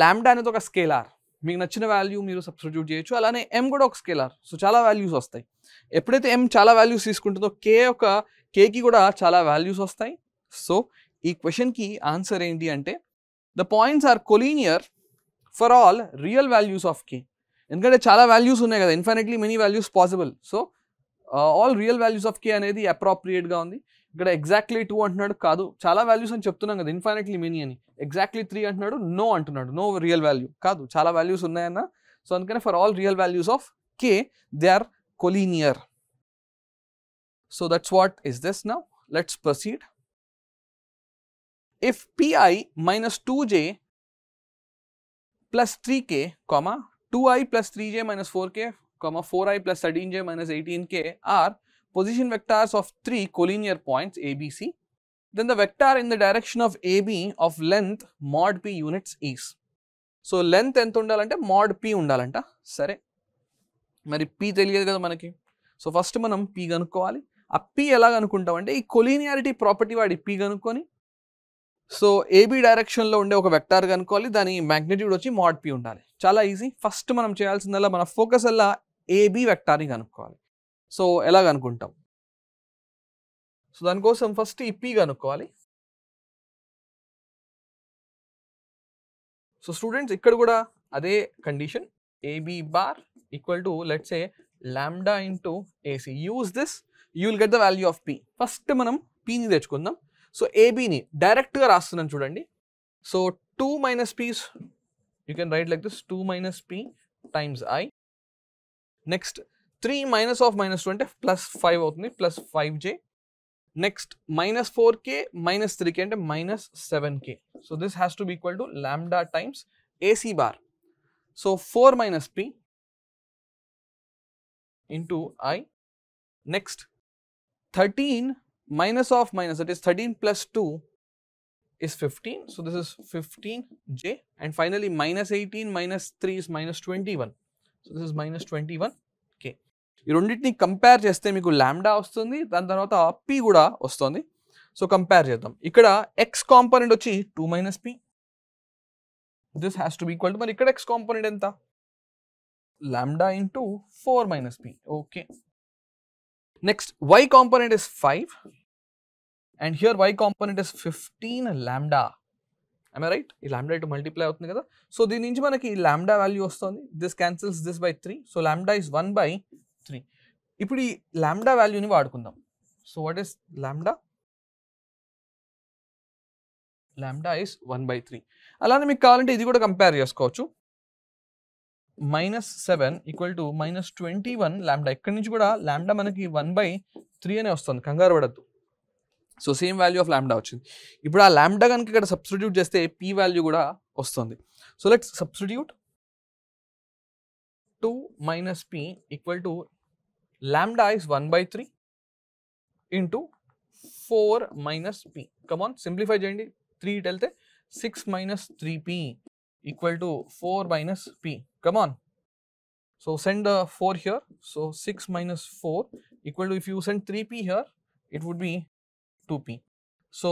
లాంబ్డా అనేది ఒక స్కేలార్, మీకు నచ్చిన వాల్యూ మీరు సబ్స్టిట్యూట్ చేయొచ్చు. అలానే m కూడా ఒక స్కేలార్, సో చాలా వాల్యూస్ వస్తాయి. ఎప్పుడైతే m చాలా వాల్యూస్ తీసుకుంటుందో kకి కూడా చాలా వాల్యూస్ వస్తాయి. సో ఈ క్వశ్చన్కి ఆన్సర్ ఏంటి అంటే the points are collinear for all real values of k. ఎందుకంటే చాలా వాల్యూస్ ఉన్నాయి కదా, infinitely many values possible. So all real values of k అనేది అప్రాప్రియేట్గా ఉంది. ఇక్కడ ఎగ్జాక్ట్లీ 2 అంటున్నాడు, కాదు చాలా వాల్యూస్ అని చెప్తున్నాం కదా, ఇన్ఫైనైట్లీ మెనీ అని. ఎగ్జాక్ట్లీ 3 అంటున్నాడు, నో అంటున్నాడు, నో రియల్ వాల్యూ, కాదు చాలా వాల్యూస్ ఉన్నాయన్న. సో అందుకనే for all real values of k they are collinear. So that's what is this. Now let's proceed. If pi minus 2j plus 3k, 2i plus 3j minus 4k, 4i plus 13j minus 18k are position vectors of 3 collinear points ABC, then the vector in the direction of AB of length mod p units is. So length ఎంత ఉండాలంటే mod p ఉండాలంట. సరే, మరి p తెలియదు కదా మనకి. So first మనం p కనుక్కోవాలి. ఆ p ఎలా కనుక్కుంటామంటే ఈ కొలీనియారిటీ ప్రాపర్టీ వాడి p కనుక్కొని, సో ఏబీ డైరెక్షన్లో ఉండే ఒక వెక్టార్ కనుక్కోవాలి, దాని మ్యాగ్నిట్యూడ్ వచ్చి mod p ఉండాలి. చాలా ఈజీ. ఫస్ట్ మనం చేయాల్సిందల్లా మన ఫోకస్ అల్లా ఏబీ వెక్టార్ని కనుక్కోవాలి. సో ఎలా కనుక్కుంటాం? సో దానికోసం ఫస్ట్ ఈ p కనుక్కోవాలి. సో స్టూడెంట్స్ ఇక్కడ కూడా అదే condition, AB bar equal to let's say lambda into AC. Use this, you will get the value of p. First మనం pని తెచ్చుకుందాం. సో ఏబీని డైరెక్ట్గా రాస్తున్నాను చూడండి. So 2 minus p, you can right like this, 2 minus p times i. Next 3 minus of -2 అంటే +5 అవుతుంది, +5j. Next -4k minus 3k అంటే -7k. So this has to be equal to lambda times AC bar. So 4 minus p into I. Next 13 minus of minus, that is 13 plus 2 is 15. So this is 15j, and finally minus 18 minus 3 is minus 21. So this is minus 21k. ఈ రెండింటిని compare చేస్తే మీకు lambda వస్తుంది, దాని తర్వాత p కూడా వస్తుంది. So compare చేద్దాం. ఇక్కడ x కాంపోనెంట్ వచ్చి 2 minus p. This has to be equal to, మరి ఇక్కడ x కాంపోనెంట్ ఎంత? Lambda into 4 minus p. Okay. Next y component is 5 and here y component is 15 lambda. Am I right? ఈ lambda to multiply అవుతుంది కదా. So దీని నుంచి మనకి lambda value వస్తుంది. This cancels this by 3. So lambda is 1 by 3. ఇప్పుడు ఈ lambda వాల్యూని వాడుకుందాం. So what is lambda? Lambda is 1 by 3. అలానే మీకు కావాలంటే ఇది కూడా కంపేర్ చేసుకోవచ్చు. -7 ఈక్వల్ టు -21 lambda. ఇక్కడ నుంచి కూడా lambda మనకి 1 by 3 అనే వస్తుంది, కంగారు పడద్దు. So same value of lambda వచ్చింది. ఇప్పుడు ఆ లాంబ్డా కనుక ఇక్కడ సబ్స్టిట్యూట్ చేస్తే p వాల్యూ కూడా వస్తుంది. So let's substitute. 2 minus p equal to lambda is 1 by 3 into 4 minus p. Come on simplify చేయండి. 3 ఇటు వెళ్తే 6 minus 3p equal to 4 minus p. Come on. So send the 4 here. So 6 minus 4 equal to, if you send 3p here, it would be 2p. So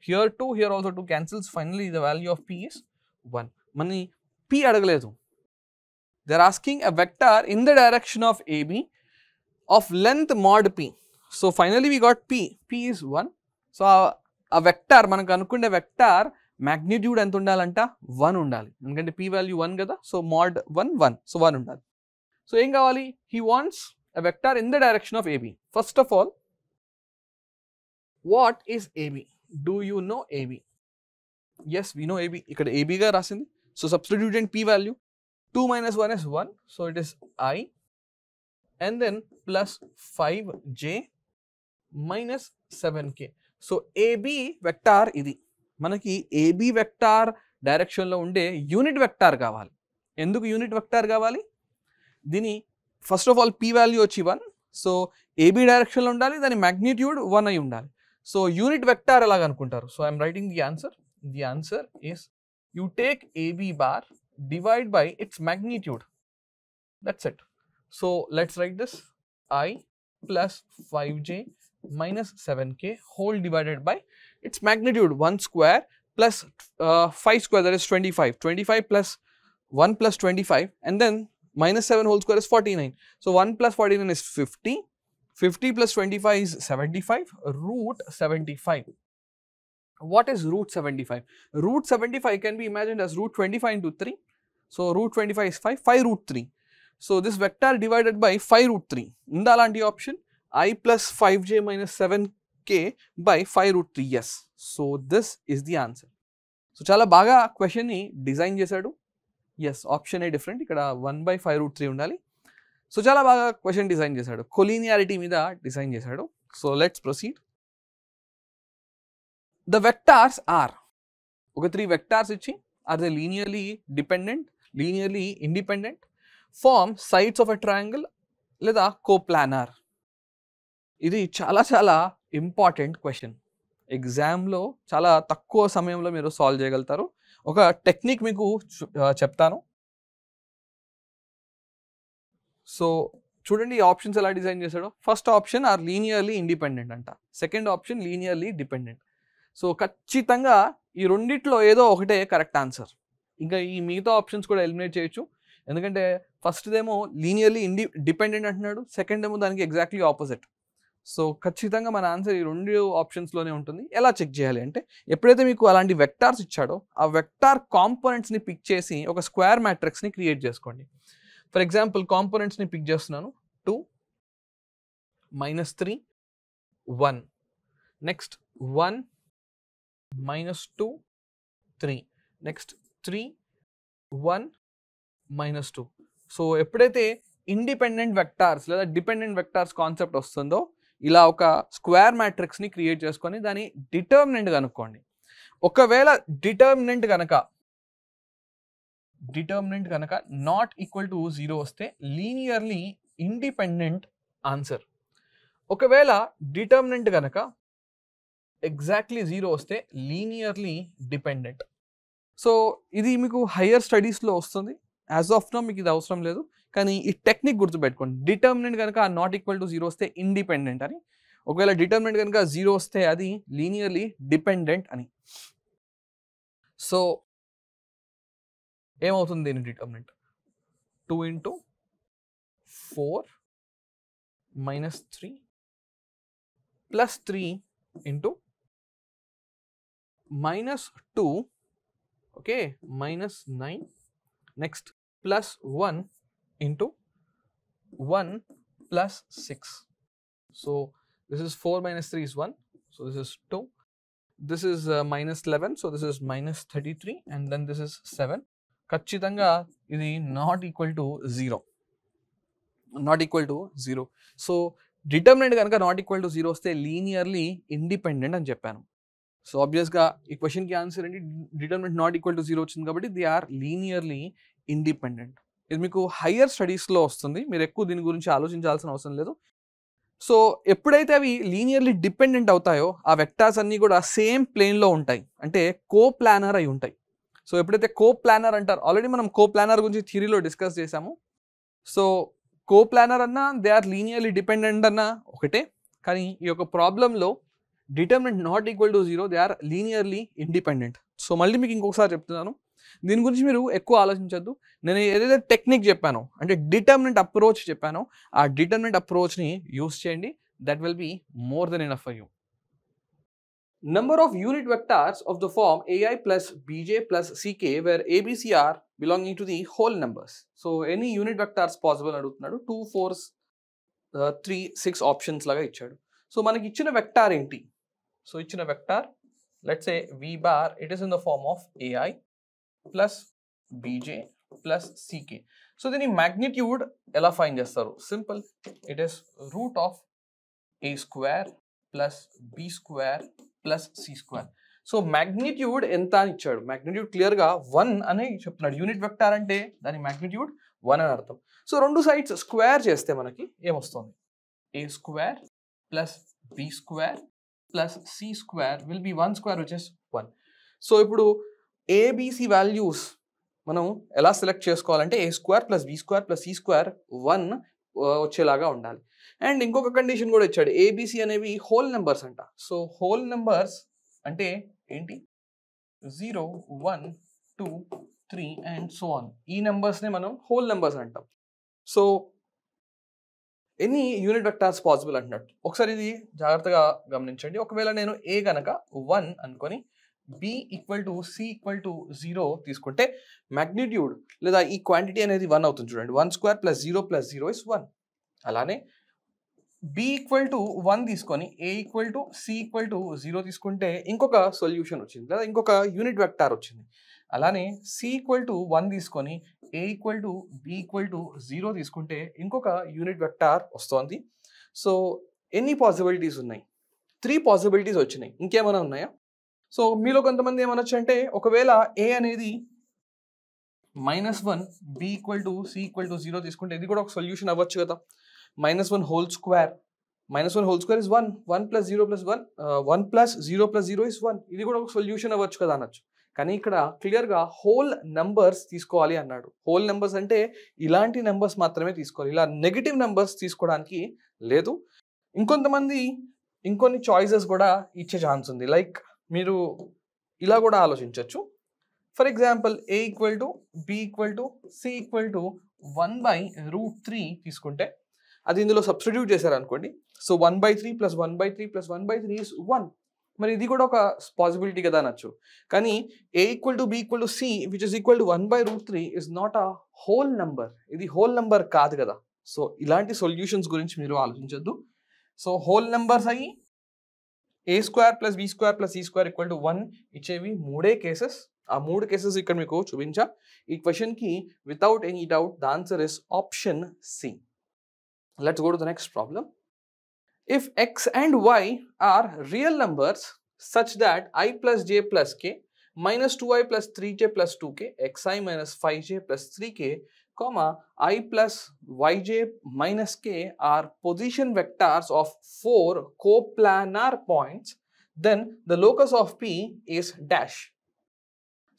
here 2, here also 2 cancels. Finally the value of p is 1. Mani p adagaledu. They are asking a vector in the direction of AB of length mod p. So finally we got p. P is 1. So a vector, manaku anukunde vector magnitude ఎంత ఉండాలంట? 1 ఉండాలి. ఎందుకంటే p value 1 కదా. So mod 1 1. So 1 ఉండాలి. So ఏం కావాలి? He wants a vector in the direction of AB. First of all, what is AB? Do you know AB? Yes, we know AB. ఇక్కడ AB గా రాసింది. So substitute in p value. 2 minus 1 is 1. So it is I. And then plus 5j minus 7k. So AB vector ఇది. మనకి AB vector direction లో ఉండే unit vector కావాలి. ఎందుకు unit vector కావాలి? దీని first of all p value వచ్చి 1. So AB direction లో ఉండాలి, దాని మాగ్నిట్యూడ్ 1 అయి ఉండాలి. So unit vector ఎలాగ అనుకుంటారు? So I am writing the answer. The answer is, you take AB bar, divide by its magnitude. That's it. So let's write this. I plus 5j minus 7k whole divided by its magnitude, 1 square plus 5 square, that is 25. 25 plus 1 plus 25, and then minus 7 whole square is 49. So 1 plus 49 is 50. 50 plus 25 is 75, root 75. What is root 75? Root 75 can be imagined as root 25 into 3. So root 25 is 5, 5 root 3. So this vector divided by 5 root 3. Indalanti option, I plus 5j minus 7k by 5 root 3. Yes. So this is the answer. So chala baga question ni design chesadu. Yes, option A different. Ikkada 1 by 5 root 3 undali. So చాలా బాగా question design చేశాడు, collinearity మీద design చేశాడు. So let's proceed. The vectors are, ఒక 3 vectors ఇచ్చి, are they linearly dependent, linearly independent, form sides of a triangle లేదా coplanar. ఇది చాలా చాలా ఇంపార్టెంట్ క్వశ్చన్. ఎగ్జామ్లో చాలా తక్కువ సమయంలో మీరు సాల్వ్ చేయగలుగుతారు. ఒక టెక్నిక్ మీకు చెప్తాను. సో చూడండి ఈ ఆప్షన్స్ ఎలా డిజైన్ చేశాడో. First option are linearly independent అంట, second option linearly dependent. So ఖచ్చితంగా ఈ రెండిట్లో ఏదో ఒకటే కరెక్ట్ ఆన్సర్. ఇంకా ఈ మిగతా ఆప్షన్స్ కూడా ఎలిమినేట్ చేయొచ్చు, ఎందుకంటే ఫస్ట్దేమో లీనియర్లీ డిపెండెంట్ అంటున్నాడు, సెకండ్ ఏమో దానికి ఎగ్జాక్ట్లీ ఆపోజిట్. సో ఖచ్చితంగా మన ఆన్సర్ ఈ 2 ఆప్షన్స్లోనే ఉంటుంది. ఎలా చెక్ చేయాలి అంటే, ఎప్పుడైతే మీకు అలాంటి వెక్టార్స్ ఇచ్చాడో ఆ వెక్టార్ కాంపోనెంట్స్ని పిక్ చేసి ఒక స్క్వేర్ మ్యాట్రిక్స్ని క్రియేట్ చేసుకోండి. ఫర్ ఎగ్జాంపుల్ కాంపోనెంట్స్ని పిక్ చేస్తున్నాను. 2 -3 1, నెక్స్ట్ 1 -2 3, నెక్స్ట్ 3 1 -2. సో ఎప్పుడైతే ఇండిపెండెంట్ వెక్టార్స్ లేదా డిపెండెంట్ వెక్టార్స్ కాన్సెప్ట్ వస్తుందో, ఇలా ఒక స్క్వేర్ మ్యాట్రిక్స్ని క్రియేట్ చేసుకొని దాని డిటర్మినెంట్ కనుక్కోండి. ఒకవేళ డిటర్మినెంట్ కనుక నాట్ ఈక్వల్ టు 0 వస్తే లీనియర్లీ ఇండిపెండెంట్ ఆన్సర్. ఒకవేళ డిటర్మినెంట్ కనుక ఎగ్జాక్ట్లీ 0 వస్తే లీనియర్లీ డిపెండెంట్. సో ఇది మీకు హయ్యర్ స్టడీస్లో వస్తుంది. యాజ్ ఆఫ్ నో మీకు ఇది అవసరం లేదు, కానీ ఈ టెక్నిక్ గుర్తుపెట్టుకోండి. డిటర్మినెంట్ కనుక నాట్ ఈక్వల్ టు 0 వస్తే ఇండిపెండెంట్ అని, ఒకవేళ డిటర్మినెంట్ కనుక 0 వస్తే అది లీనియర్లీ డిపెండెంట్ అని. సో ఏమవుతుంది దీని determinant? 2 into 4 minus 3 plus 3 into minus 2, okay, minus 9, next plus 1 into 1 plus 6. So this is 4 minus 3 is 1, so this is 2, this is minus 11, so this is minus 33, and then this is 7. ఖచ్చితంగా ఇది not equal to 0, not equal to 0. So determinant కనుక not equal to 0 వస్తే linearly independent అని చెప్పాను. So ఆబ్వియస్గా ఈ క్వశ్చన్కి answer ఏంటి? డిటర్మినెంట్ నాట్ ఈక్వల్ టు 0 వచ్చింది కాబట్టి దే ఆర్ లీనియర్లీ ఇండిపెండెంట్. ఇది మీకు హయ్యర్ స్టడీస్లో వస్తుంది, మీరు ఎక్కువ దీని గురించి ఆలోచించాల్సిన అవసరం లేదు. సో ఎప్పుడైతే అవి లీనియర్లీ డిపెండెంట్ అవుతాయో ఆ వెక్టార్స్ అన్నీ కూడా సేమ్ ప్లేన్లో ఉంటాయి, అంటే కో ప్లానర్ అయి ఉంటాయి. సో ఎప్పుడైతే కో ప్లానర్ అంటారు, ఆల్రెడీ మనం కో ప్లానర్ గురించి థియరీలో డిస్కస్ చేసాము. సో కో ప్లానర్ అన్నా దే ఆర్ లీనియర్లీ డిపెండెంట్ అన్నా ఒకటే, కానీ ఈ యొక్క ప్రాబ్లంలో determinant not equal to 0, they are linearly independent. So మళ్ళీ మీకు ఇంకొకసారి చెప్తున్నాను, దీని గురించి మీరు ఎక్కువ ఆలోచించద్దు. నేను ఏదైతే టెక్నిక్ చెప్పానో, అంటే డిటర్మినెంట్ అప్రోచ్ చెప్పానో, ఆ డిటర్మినెంట్ అప్రోచ్ని యూస్ చేయండి. That will be more than enough for you. Number of unit vectors of the form ai plus bj plus ck where a, b, c are belonging to the whole numbers. So any unit vectors possible అడుగుతున్నాడు. 2, 4, 3, 6 options లాగా ఇచ్చాడు. So మనకి ఇచ్చిన vector ఏంటి? So ఇచ్చిన vector let's say v bar, it is in the form of ai plus bj plus ck. So దీని magnitude ఎలా find చేస్తారు? Simple, it is root of a square plus b square plus c square. So magnitude ఎంత అని ఇచ్చాడు? Magnitude క్లియర్గా 1 అని చెప్తున్నాడు. Unit vector అంటే దాని మ్యాగ్నిట్యూడ్ 1 అని అర్థం. సో రెండు సైడ్స్ స్క్వేర్ చేస్తే మనకి ఏమొస్తుంది? a square plus b square plus c square will be 1 square which is 1. So ఇప్పుడు abc వాల్యూస్ మనం ఎలా సెలెక్ట్ చేసుకోవాలంటే a square plus b square plus c square 1 వచ్చేలాగా ఉండాలి. అండ్ ఇంకొక కండిషన్ కూడా ఇచ్చాడు, ఏబిసి అనేవి హోల్ నెంబర్స్ అంట. సో హోల్ నెంబర్స్ అంటే ఏంటి? 0, 1, 2, 3 అండ్ సో ఆన్. ఈ నెంబర్స్ని మనం హోల్ నెంబర్స్ అంటాం. సో ఎన్ని యూనిట్ వెక్టార్స్ పాసిబుల్ అంటున్నట్టు ఒకసారి ఇది జాగ్రత్తగా గమనించండి. ఒకవేళ నేను ఏ కనుక 1 అనుకొని b equal to c equal to 0 తీసుకుంటే మ్యాగ్నిట్యూడ్ లేదా ఈ క్వాంటిటీ అనేది 1 అవుతుంది. చూడండి, 1 స్క్వేర్ ప్లస్ 0 ప్లస్ 0 ఇస్ 1. అలానే b ఈక్వల్ టు 1 తీసుకొని a equal to c equal to 0 తీసుకుంటే ఇంకొక సొల్యూషన్ వచ్చింది, లేదా ఇంకొక యూనిట్ వెక్టార్ వచ్చింది. అలానే c ఈక్వల్ టు 1 తీసుకొని a equal to b equal to 0 తీసుకుంటే ఇంకొక యూనిట్ వెక్టార్ వస్తుంది. సో ఎన్ని పాసిబిలిటీస్ ఉన్నాయి? 3 పాసిబిలిటీస్ వచ్చినాయి. ఇంకేమైనా ఉన్నాయా? సో మీలో కొంతమంది ఏమనొచ్చు అంటే, ఒకవేళ a అనేది -1 b equal to c equal to 0 తీసుకుంటే ఇది కూడా ఒక సొల్యూషన్ అవ్వచ్చు కదా. -1 whole square, -1 whole square is 1, 1 plus 0 plus 1, 1 plus 0 plus 0 is 1. ఇది కూడా ఒక సొల్యూషన్ అవ్వచ్చు కదా అనొచ్చు. కానీ ఇక్కడ క్లియర్గా హోల్ నెంబర్స్ తీసుకోవాలి అన్నాడు. హోల్ నెంబర్స్ అంటే ఇలాంటి నెంబర్స్ మాత్రమే తీసుకోవాలి, ఇలా నెగిటివ్ నెంబర్స్ తీసుకోవడానికి లేదు. ఇంకొంతమంది ఇంకొన్ని చాయిసెస్ కూడా ఇచ్చే ఛాన్స్ ఉంది. లైక్ మీరు ఇలా కూడా ఆలోచించవచ్చు. For example a equal to b equal to c equal to 1/√3 తీసుకుంటే అది ఇందులో సబ్స్టిట్యూట్ చేశారనుకోండి. So 1/3 plus 1/3 plus 1/3 is 1. మరి ఇది కూడా ఒక పాసిబిలిటీ కదా అనొచ్చు. కానీ a equal to b equal to c which is equal to 1/√3 is not a whole number. ఇది హోల్ నెంబర్ కాదు కదా. సో ఇలాంటి సొల్యూషన్స్ గురించి మీరు ఆలోచించద్దు. సో హోల్ నెంబర్స్ అయ్యి a square plus b square plus c square equal to 1 ఇచ్చేవి 3 cases. ఆ 3 cases ఇక్కడ మీకు చూపించా. ఈ క్వశ్చన్కి without any doubt the answer is option C. Let's go to the next problem. If x and y are real numbers such that I plus j plus k minus 2i plus 3j plus 2k xi minus 5j plus 3k comma I plus yj minus k are position vectors of 4 coplanar points, then the locus of P is dash.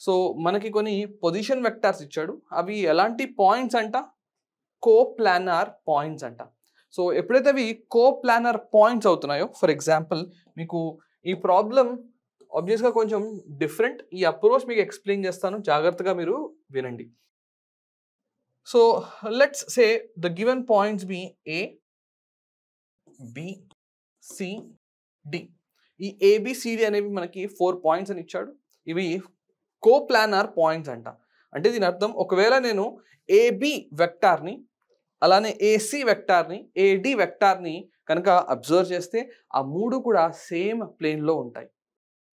So మనకి కొన్ని position vectors ఇచ్చాడు, అవి ఎలాంటి points అంట, coplanar points అంట. So ఎప్పుడైతే అవి coplanar points అవుతున్నాయో, ఫర్ ఎగ్జాంపుల్ మీకు ఈ ప్రాబ్లం ఆబ్వియస్గా కొంచెం డిఫరెంట్, ఈ అప్రోచ్ మీకు ఎక్స్ప్లెయిన్ చేస్తాను, జాగ్రత్తగా మీరు వినండి. So let's say the given points be A, B, C, D. ఈ ఏబిసిడి అనేవి మనకి 4 పాయింట్స్ అని ఇచ్చాడు. ఇవి కోప్లానార్ పాయింట్స్ అంట. అంటే దీని అర్థం, ఒకవేళ నేను ఏబి వెక్టార్ని అలానే ఏసి వెక్టార్ని ఏడి వెక్టార్ని కనుక అబ్జర్వ్ చేస్తే ఆ మూడు కూడా సేమ్ ప్లేన్లో ఉంటాయి.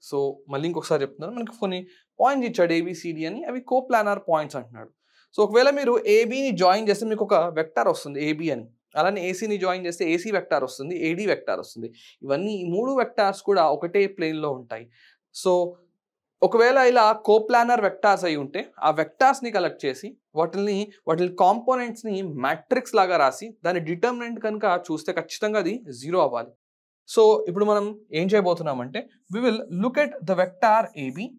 సో మళ్ళీ ఇంకొకసారి చెప్తున్నాను, మనకి కొన్ని పాయింట్స్ ఇచ్చాడు ఏబిసిడి అని, అవి కోప్లానార్ పాయింట్స్ అంటున్నాడు. సో ఒకవేళ మీరు ఏబిని జాయిన్ చేస్తే మీకు ఒక వెక్టార్ వస్తుంది ఏబి అని, అలానే ఏసీని జాయిన్ చేస్తే ఏసీ వెక్టార్ వస్తుంది, ఏడి వెక్టార్ వస్తుంది. ఇవన్నీ ఈ 3 వెక్టార్స్ కూడా ఒకటే ప్లేన్లో ఉంటాయి. సో ఒకవేళ ఇలా కోప్లానర్ వెక్టార్స్ అయి ఉంటే ఆ వెక్టార్స్ని కలెక్ట్ చేసి వాటి కాంపోనెంట్స్ని మ్యాట్రిక్స్ లాగా రాసి దాని డిటర్మినెంట్ కనుక చూస్తే ఖచ్చితంగా అది 0 అవ్వాలి. సో ఇప్పుడు మనం ఏం చేయబోతున్నామంటే, we will look at the vector AB,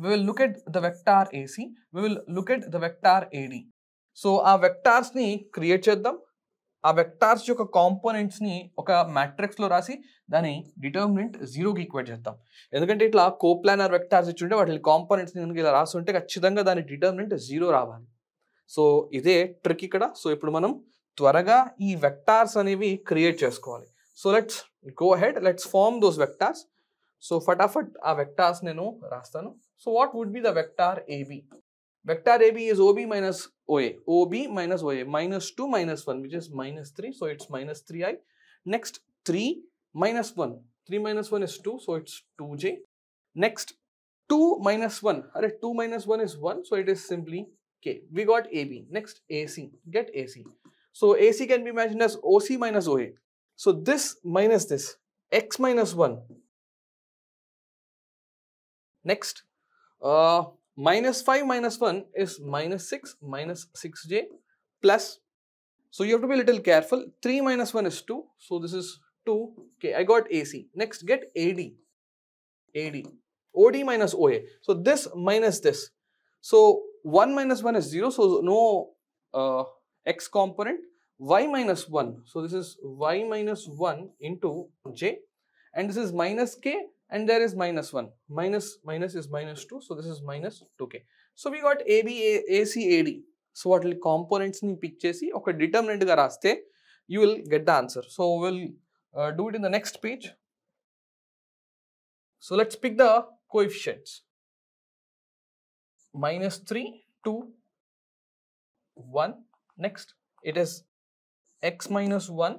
we will look at the vector AC, we will look at the vector AD. So ఆ వెక్టార్స్ని క్రియేట్ చేద్దాం, ఆ వెక్టార్స్ యొక్క కాంపోనెంట్స్ని ఒక మ్యాట్రిక్స్లో రాసి దాని డిటర్మినెంట్ 0కి ఈక్వేట్ చేద్దాం. ఎందుకంటే ఇట్లా కోప్లానర్ వెక్టార్స్ ఇచ్చుంటే వాటి కాంపోనెంట్స్ని కనుక ఇలా రాస్తుంటే ఖచ్చితంగా దాని డిటర్మినెంట్ 0 రావాలి. సో ఇదే ట్రిక్ ఇక్కడ. సో ఇప్పుడు మనం త్వరగా ఈ వెక్టార్స్ అనేవి క్రియేట్ చేసుకోవాలి. So let's go ahead, let's form those vectors. So ఫటాఫట్ ఆ వెక్టార్స్ నేను రాస్తాను. So what would be the vector AB? Vector AB is OB minus OA. OB minus OA. Minus 2 minus 1, which is minus 3. So it's minus 3i. Next 3 minus 1. 3 minus 1 is 2. So it's 2j. Next 2 minus 1. 2 minus 1 is 1. So it is simply k. We got AB. Next AC. Get AC. So AC can be imagined as OC minus OA. So this minus this. X minus 1. Next. Minus 5 minus 1 is minus 6, minus 6j plus. So you have to be a little careful. 3 minus 1 is 2. So this is 2. Okay, I got AC. Next, get AD. AD. OD minus OA. So this minus this. So 1 minus 1 is 0. So no x component. Y minus 1. So this is y minus 1 into j. And this is minus k. And there is minus 1. Minus is minus 2. So this is minus 2k. So we got AB, AC, AD. So what will components ni pick chesi oka determinant ga raste, you will get the answer. So we'll do it in the next page. So let's pick the coefficients. Minus 3, 2, 1. Next it is x minus 1,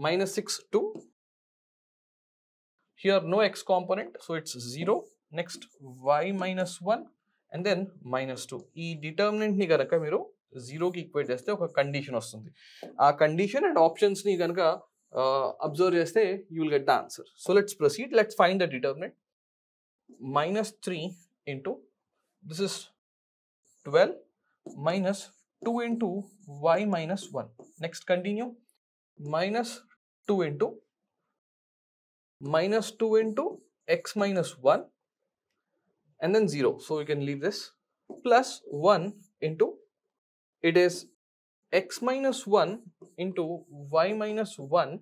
minus 6, 2. Here no x component, so it's 0. Next y minus 1 and then minus 2. ఈ determinant ని కనుక మీరు 0కి equate చేస్తే ఒక condition వస్తుంది. ఆ condition and options ని కనుక అబ్జర్వ్ చేస్తే you will get the answer. So let's proceed. Let's find the determinant. minus 3 into this is 12 minus 2 into y minus 1. Next continue. Minus 2 into minus 2 into x minus 1 and then 0. So you can leave this. Plus 1 into, it is x minus 1 into y minus 1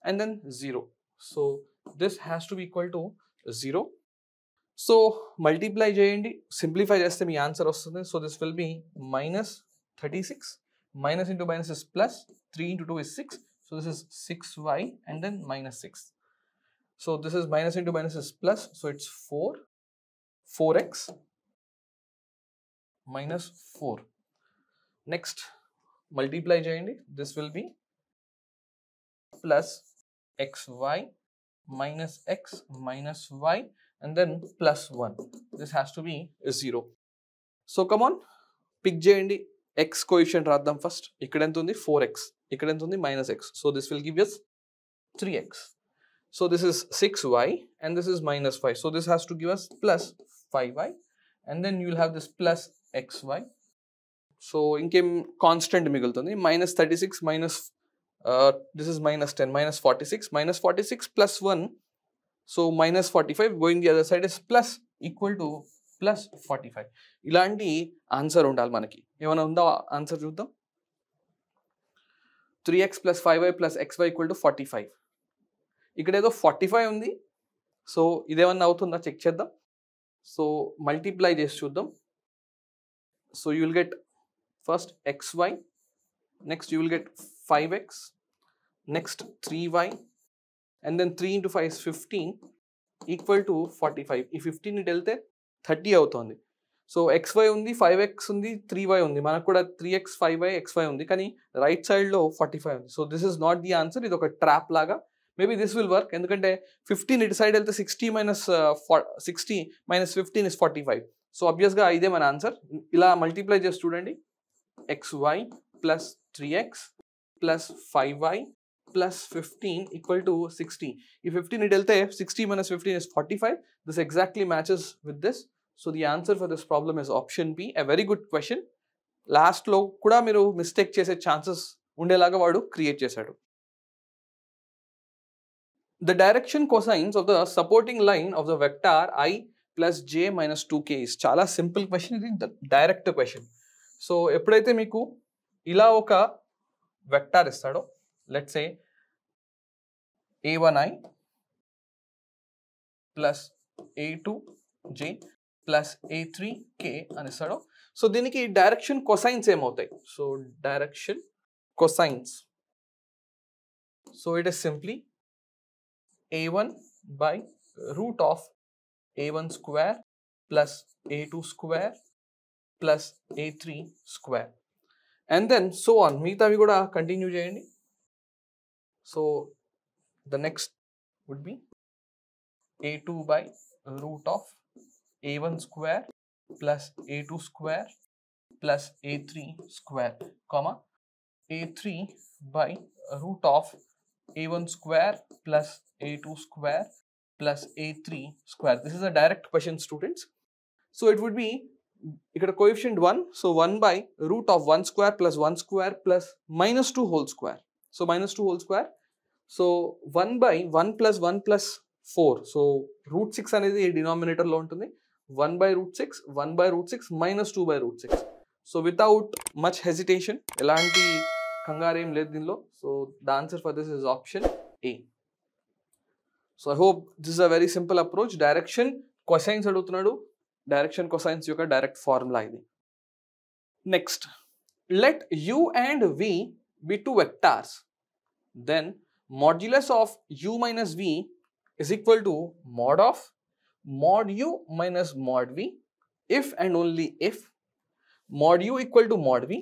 and then 0. So this has to be equal to 0. So multiply cheyandi, simplify cheste mee answer vastundi. So this will be minus 36. Minus into minus is plus. 3 into 2 is 6. So this is 6y and then minus 6. So this is minus into minus is plus. So it's 4x minus 4. Next multiply cheyandi. This will be plus xy minus x minus y and then plus 1. This has to be 0. So come on, pick cheyandi. X coefficient raddam first. Ikkada enta undi 4x. Ikkada enta undi minus x. So this will give us 3x. So this is 6y and this is minus 5. So this has to give us plus 5y and then you will have this plus xy so ఇంకేం constant మిగులుతుంది -36 minus this is -10 -46 plus 1, so -45 going the other side is plus equal to +45. ఇలాంటి answer ఉండాలి మనకి. ఏమైనా ఉందా answer చూద్దాం. 3x + 5y + xy = 45. ఇక్కడ ఏదో 45 ఉంది. సో ఇదేమన్నా అవుతుందా చెక్ చేద్దాం. సో మల్టిప్లై చేసి చూద్దాం. So you will get first xy, next you will get 5x, next 3y, and then 3 into 5 is 15 equal to 45. ఈ 15 ఇటు వెళ్తే 30 అవుతుంది. సో xy ఉంది, 5x ఉంది, 3y ఉంది. మనకు కూడా 3x 5y xy ఉంది, కానీ రైట్ సైడ్లో 45 ఉంది. So this is not the answer. ఇది ఒక ట్రాప్ లాగా. మేబీ దిస్ విల్ వర్క్, ఎందుకంటే 15 ఇటు సైడ్ వెళ్తే 60 - 15 is 45. సో ఆబ్వియస్గా ఇదే మన ఆన్సర్. ఇలా మల్టిప్లై చేసి చూడండి. xy plus 3x plus 5y plus 15 equal to 60. If 15 it వెళ్తే 60 - 15 is 45. This exactly matches with this. So the answer for this problem is option B. A very good question. Last లో కూడా మీరు mistake చేసే chances ఉండేలాగా వాడు create చేశాడు. The direction cosines of the supporting line of the vector I plus j minus 2k is చాలా simple question. ఇది direct question. So ఎప్పుడైతే మీకు ఇలా ఒక వెక్టార్ ఇస్తాడో, let's say a1i plus a2j plus a3k అని ఇస్తాడో, సో దీనికి డైరెక్షన్ కొసైన్స్ ఏమవుతాయి? So direction cosines, so it is simply a1 by root of a1 square plus a2 square plus a3 square, and then so on. మిగతావి కూడా continue చేయండి. So the next would be a2 by root of a1 square plus a2 square plus a3 square, comma a3 by root of a1 square plus a2 square plus a3 square. This is a direct question, students. So it would be ఇక్కడ coefficient 1, so 1 by root of 1 square plus 1 square plus -2 whole square. So -2 whole square. So 1 by 1 plus 1 plus 4. So √6 అనేది డినామినేటర్లో ఉంటుంది. 1 by √6, 1 by √6 -2 by √6. So without much hesitation, ఎలాంటి కంగారేం లేదు దీనిలో. So the answer for this is option A. So I hope this is a very simple approach. Direction cosines అడుగుతున్నాడు. Direction cosines యొక్క direct formula ఇది. Next, let u and v be two vectors, then modulus of u minus v is equal to mod of mod u minus mod v if and only if mod u equal to mod v,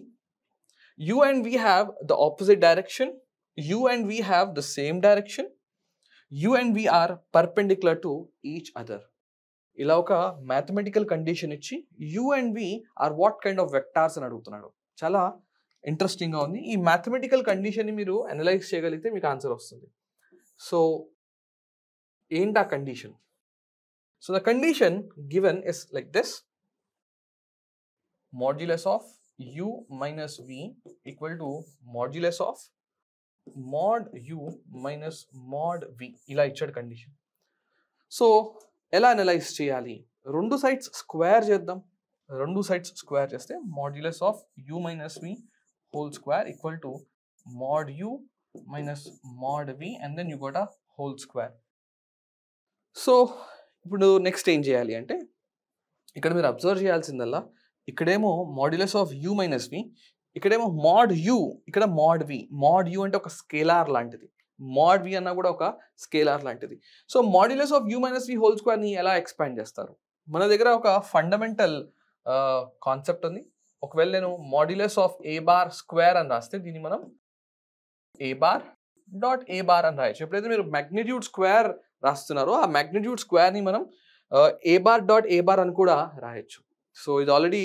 u and v have the opposite direction, u and v have the same direction, u and v are perpendicular to each other. ఇలా ఒక mathematical condition ఇచ్చి u and v are what kind of vectors అని అడుగుతున్నాడు. చాలా ఇంట్రెస్టింగ్గా ఉంది. ఈ mathematical కండిషన్ని మీరు అనలైజ్ చేయగలిగితే మీకు ఆన్సర్ వస్తుంది. సో ఏంటి ఆ condition? So the condition given is like this: modulus of u minus v equal to modulus of mod u minus mod v. ఇలా ఇచ్చాడు కండిషన్. సో ఎలా అనలైజ్ చేయాలి? రెండు సైడ్స్ స్క్వేర్ చేద్దాం. రెండు సైడ్స్ స్క్వేర్ చేస్తే modulus of u minus v whole square equal to mod u minus mod v and then you got a whole square. So ఇప్పుడు next ఏం చేయాలి అంటే, ఇక్కడ మీరు అబ్జర్వ్ చేయాల్సిందల్లా, ఇక్కడేమో modulus of u minus v, ఇక్కడేమో మోడ్ యూ, ఇక్కడ మోడ్ వి. మోడ్ యూ అంటే ఒక స్కేలార్ లాంటిది, మోడ్ వి అన్నా కూడా ఒక స్కేలార్ లాంటిది. So modulus of u minus v whole స్క్వేర్ని ఎలా ఎక్స్పాండ్ చేస్తారు? మన దగ్గర ఒక ఫండమెంటల్ కాన్సెప్ట్ ఉంది. ఒకవేళ నేను modulus of A bar square అని రాస్తే దీన్ని మనం ఏ బార్ డాట్ ఏ బార్ అని రాయొచ్చు. ఎప్పుడైతే మీరు మ్యాగ్నిట్యూడ్ స్క్వేర్ రాస్తున్నారో ఆ మ్యాగ్నిట్యూడ్ స్క్వేర్ని మనం ఏ బార్ డాట్ ఏ బార్ అని కూడా రాయొచ్చు. సో ఇది ఆల్రెడీ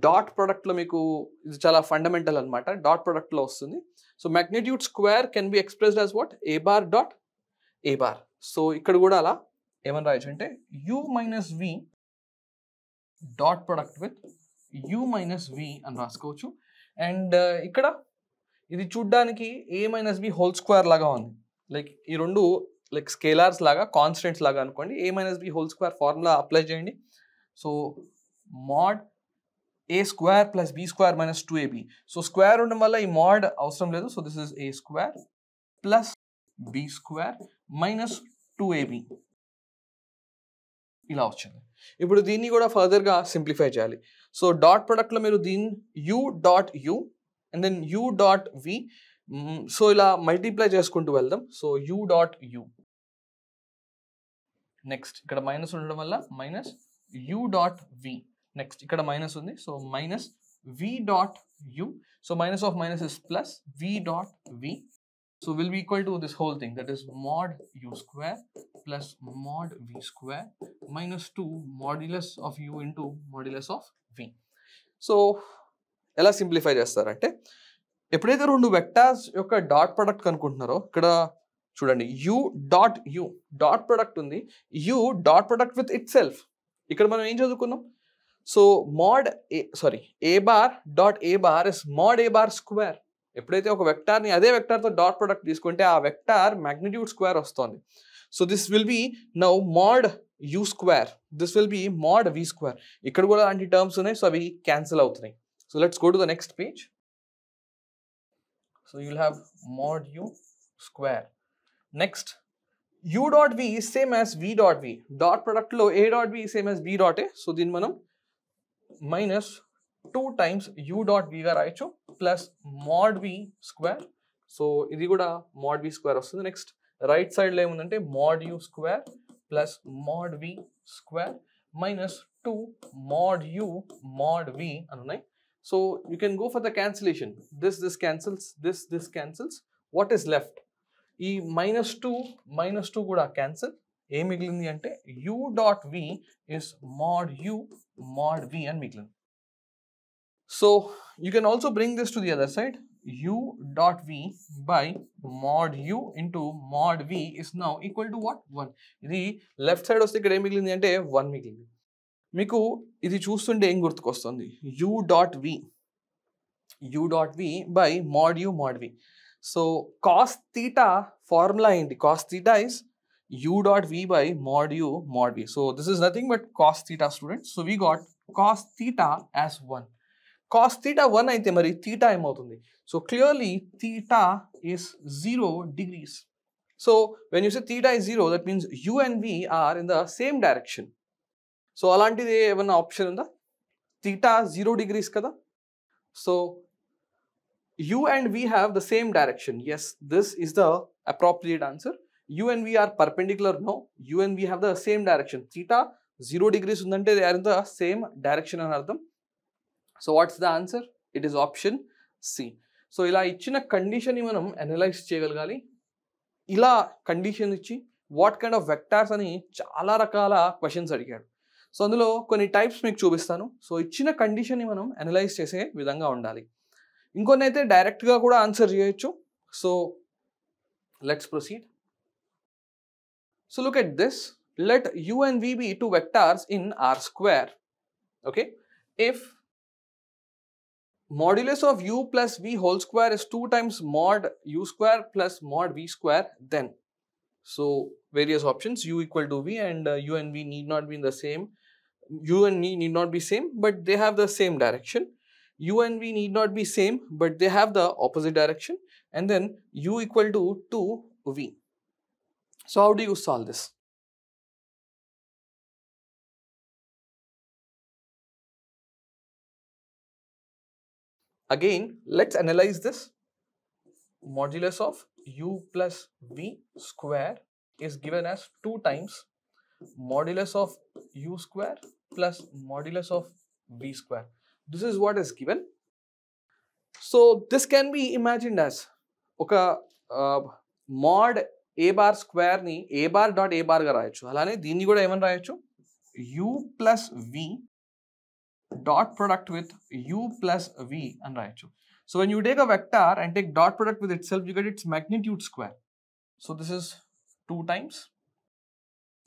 డాట్ ప్రొడక్ట్లో మీకు ఇది చాలా ఫండమెంటల్ అనమాట. డాట్ ప్రొడక్ట్లో వస్తుంది. So magnitude square can be expressed as what? A bar dot A bar. So ఇక్కడ కూడా అలా ఏమని రాయొచ్చు అంటే u minus v dot product with u minus v అని రాసుకోవచ్చు. అండ్ ఇక్కడ ఇది చూడ్డానికి a minus b whole square లాగా ఉంది. లైక్ ఈ రెండు లైక్ స్కేలార్స్ లాగా కాన్స్టెంట్స్ లాగా అనుకోండి. a minus b whole square formula apply చేయండి. So mod a square plus b square minus 2ab. So square ఉండడం వల్ల ఈ మోడ్ అవసరం లేదు. So this is a square plus b square minus 2ab ఇలా వచ్చింది. ఇప్పుడు దీన్ని కూడా ఫర్దర్గా సింప్లిఫై చేయాలి. సో డాట్ ప్రొడక్ట్లో మీరు దీన్ని u dot u and then u dot v, so ఇలా మల్టిప్లై చేసుకుంటూ వెళ్దాం. So u dot u, next ఇక్కడ మైనస్ ఉండడం వల్ల minus u dot v, next ఇక్కడ మైనస్ ఉంది so minus v dot u. So minus of minus is plus v dot v. So will be equal to this whole thing, that is mod u square plus mod v square minus 2 modulus of u into modulus of v. So ఎలా simplify చేస్తారంటే ఎప్పుడైతే రెండు vectors యొక్క dot product కనుక్కుంటున్నారో ఇక్కడ చూడండి u dot product ఉంది, u dot product with itself. ఇక్కడ మనం ఏం చదువుకున్నాం? So mod a bar dot a bar is mod a bar square. ఎప్పుడైతే ఒక వెక్టార్ని అదే వెక్టార్తో డాట్ ప్రొడక్ట్ తీసుకుంటే ఆ వెక్టార్ మ్యాగ్నిట్యూడ్ స్క్వేర్ వస్తుంది. So this will be now mod u square, this will be mod v square. ఇక్కడ కూడా అలాంటి టర్మ్స్ ఉన్నాయి, సో అవి క్యాన్సిల్ అవుతున్నాయి. So let's go to the next page. So you will have mod u square. Next u dot v is same as v dot v. Dot ప్రొడక్ట్లో a dot v same as b dot a. So దీన్ని మనం minus 2 times u dot v గా రాయొచ్చు plus mod v square. So ఇది కూడా mod v square వస్తుంది. Next right సైడ్లో ఏముందంటే mod u square plus mod v square minus 2 mod u mod v అని ఉన్నాయి. So you can go for the cancellation. This cancels, this cancels. What is left? ఈ minus two కూడా cancel. ఏం మిగిలింది అంటే u dot v is mod u mod v అని మిగిలింది. So you can also bring this to the other side. U dot v by mod u into mod v is now equal to what? 1. ఇది left side వస్తే ఇక్కడ ఏం మిగిలింది అంటే 1 మిగిలింది. మీకు ఇది చూస్తుంటే ఏం గుర్తుకొస్తుంది? u dot v by mod u mod v. So cos theta formula ఏంటి? cos theta is u dot v by mod u mod v. So this is nothing but cos theta, students. So we got cos theta as 1. cos theta 1 అయితే మరి theta ఏమవుతుంది? So clearly theta is 0 degrees. So when you say theta is 0, that means u and v are in the same direction. So అలాంటిది ఏమన్నా option ఉందా? theta 0 degrees కదా. So u and v have the same direction. Yes, this is the appropriate answer. u and v are perpendicular. No, u and v have the same direction. theta 0 degrees ఉందంటే they are in the same direction అని అర్థం. So what's the answer? It is option C. సో ఇలా ఇచ్చిన కండిషన్ని మనం analyse చేయగలగాలి. ఇలా condition ఇచ్చి వాట్ కైండ్ ఆఫ్ వెక్టార్స్ అని చాలా రకాల క్వశ్చన్స్ అడిగాడు. సో అందులో కొన్ని టైప్స్ మీకు చూపిస్తాను. సో ఇచ్చిన కండిషన్ని మనం అనలైజ్ చేసే విధంగా ఉండాలి. ఇంకొన్ని అయితే డైరెక్ట్గా కూడా ఆన్సర్ చేయొచ్చు. So let's proceed. So look at this. Let u and v be two vectors in R square. Okay, if modulus of u plus v whole square is 2 times mod u square plus mod v square, then, so various options, u equal to v and u and v need not be in the same, u and v need not be same but they have the same direction, u and v need not be same but they have the opposite direction, and then u equal to 2v. So how do you solve this? Again, let's analyze this. Modulus of u plus v square is given as 2 times modulus of u square plus modulus of v square. This is what is given. So this can be imagined as oka mod a bar square ni a bar dot a bar ga rayachu. Alane deenni kuda emani rayachu? u plus v dot product with u plus v and rayachu. So when you take a vector and take dot product with itself, you get its magnitude square. So this is 2 times